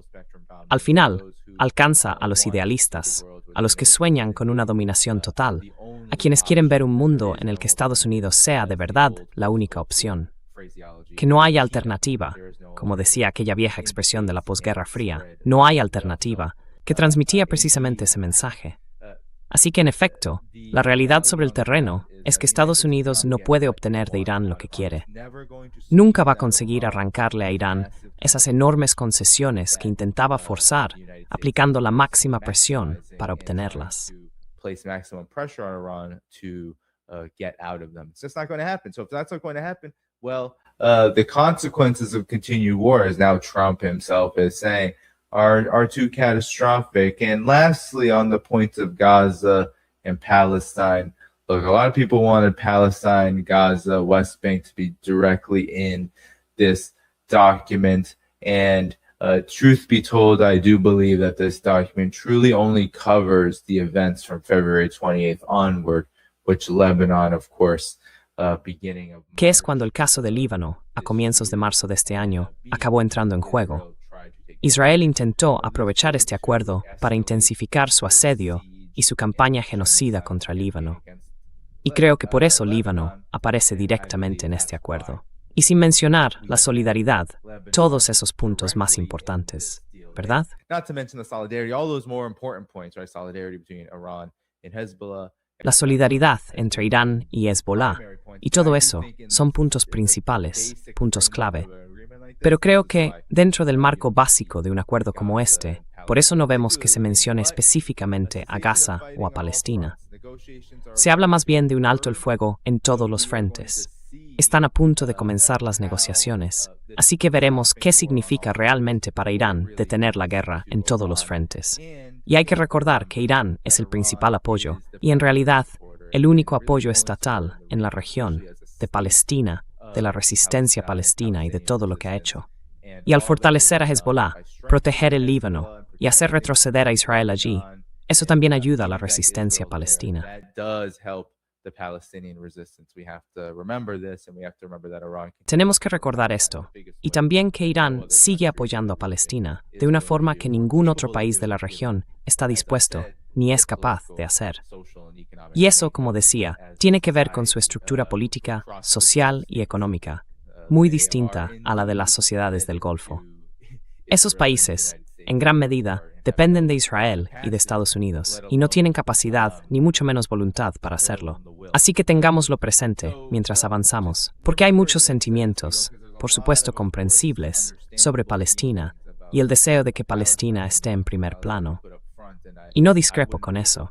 Speaker 1: Al final, alcanza a los idealistas, a los que sueñan con una dominación total, a quienes quieren ver un mundo en el que Estados Unidos sea de verdad la única opción. Que no haya alternativa, como decía aquella vieja expresión de la posguerra fría, no hay alternativa, que transmitía precisamente ese mensaje. Así que, en efecto, la realidad sobre el terreno es que Estados Unidos no puede obtener de Irán lo que quiere. Nunca va a conseguir arrancarle a Irán esas enormes concesiones que intentaba forzar, aplicando la máxima presión para obtenerlas.
Speaker 5: Place maximum pressure on Iran to get out of them. It's just not going to happen. So if that's not going to happen, well, the consequences of continued war, as now Trump himself is saying, are too catastrophic. And lastly, on the point of Gaza and Palestine, look, a lot of people wanted Palestine, Gaza, West Bank to be directly in this document. And truth be told, I do believe that this document truly only covers the events from February 28th onward, which Lebanon, of course, beginning of...
Speaker 1: Que es cuando el caso de Líbano, a comienzos de marzo de este año, acabó entrando en juego. Israel intentó aprovechar este acuerdo para intensificar su asedio y su campaña genocida contra Líbano. Y creo que por eso Líbano aparece directamente en este acuerdo. Y sin mencionar la solidaridad, todos esos puntos más importantes, ¿verdad?
Speaker 5: Not to mention the solidarity, all those more important points, right? Solidarity between Iran and Hezbollah.
Speaker 1: La solidaridad entre Irán y Hezbollah, y todo eso son puntos principales, puntos clave. Pero creo que, dentro del marco básico de un acuerdo como este, por eso no vemos que se mencione específicamente a Gaza o a Palestina. Se habla más bien de un alto el fuego en todos los frentes. Están a punto de comenzar las negociaciones, así que veremos qué significa realmente para Irán detener la guerra en todos los frentes. Y hay que recordar que Irán es el principal apoyo, y en realidad el único apoyo estatal en la región, de Palestina, de la resistencia palestina y de todo lo que ha hecho. Y al fortalecer a Hezbollah, proteger el Líbano y hacer retroceder a Israel allí, eso también ayuda a la resistencia palestina. Tenemos que recordar esto, y también que Irán sigue apoyando a Palestina de una forma que ningún otro país de la región está dispuesto ni es capaz de hacer. Y eso, como decía, tiene que ver con su estructura política, social y económica, muy distinta a la de las sociedades del Golfo. Esos países, en gran medida, dependen de Israel y de Estados Unidos, y no tienen capacidad, ni mucho menos voluntad para hacerlo. Así que tengámoslo presente mientras avanzamos, porque hay muchos sentimientos, por supuesto comprensibles, sobre Palestina, y el deseo de que Palestina esté en primer plano. Y no discrepo con eso.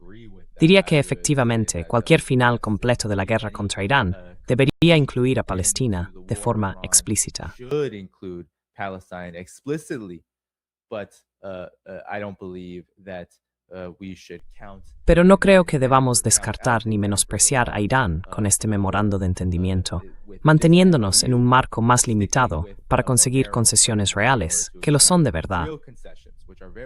Speaker 1: Diría que efectivamente cualquier final completo de la guerra contra Irán debería incluir a Palestina de forma explícita. Pero no creo que debamos descartar ni menospreciar a Irán con este memorando de entendimiento, manteniéndonos en un marco más limitado para conseguir concesiones reales, que lo son de verdad.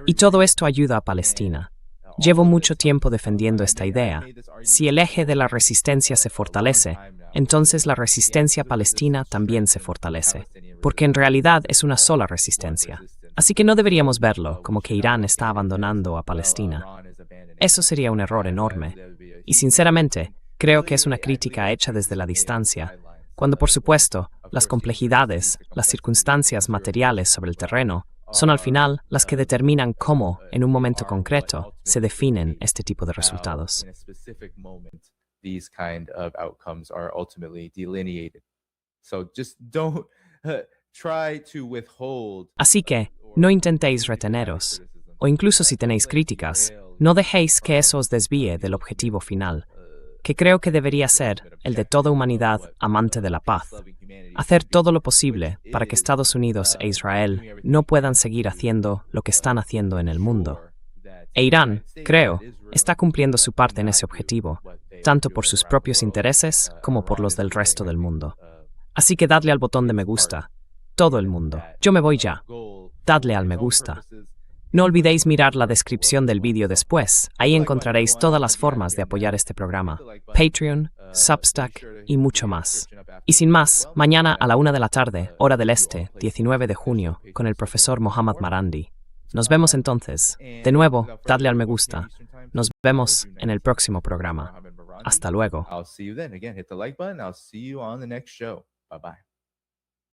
Speaker 1: Y todo esto ayuda a Palestina. Llevo mucho tiempo defendiendo esta idea. Si el eje de la resistencia se fortalece, entonces la resistencia palestina también se fortalece, porque en realidad es una sola resistencia. Así que no deberíamos verlo como que Irán está abandonando a Palestina. Eso sería un error enorme. Y sinceramente, creo que es una crítica hecha desde la distancia, cuando por supuesto, las complejidades, las circunstancias materiales sobre el terreno, son al final las que determinan cómo, en un momento concreto, se definen este tipo de resultados. Así que, no intentéis reteneros, o incluso si tenéis críticas, no dejéis que eso os desvíe del objetivo final. que creo que debería ser el de toda humanidad amante de la paz. Hacer todo lo posible para que Estados Unidos e Israel no puedan seguir haciendo lo que están haciendo en el mundo. E Irán, creo, está cumpliendo su parte en ese objetivo, tanto por sus propios intereses como por los del resto del mundo. Así que dadle al botón de me gusta. Todo el mundo. Yo me voy ya. Dadle al me gusta. No olvidéis mirar la descripción del vídeo después. Ahí encontraréis todas las formas de apoyar este programa. Patreon, Substack y mucho más. Y sin más, mañana a la 1 de la tarde, hora del este, 19 de junio, con el profesor Mohammad Marandi. Nos vemos entonces. De nuevo, dadle al me gusta. Nos vemos en el próximo programa. Hasta luego.
Speaker 5: I'll see you then. Again, hit the like button. I'll see you on the next show. Bye-bye.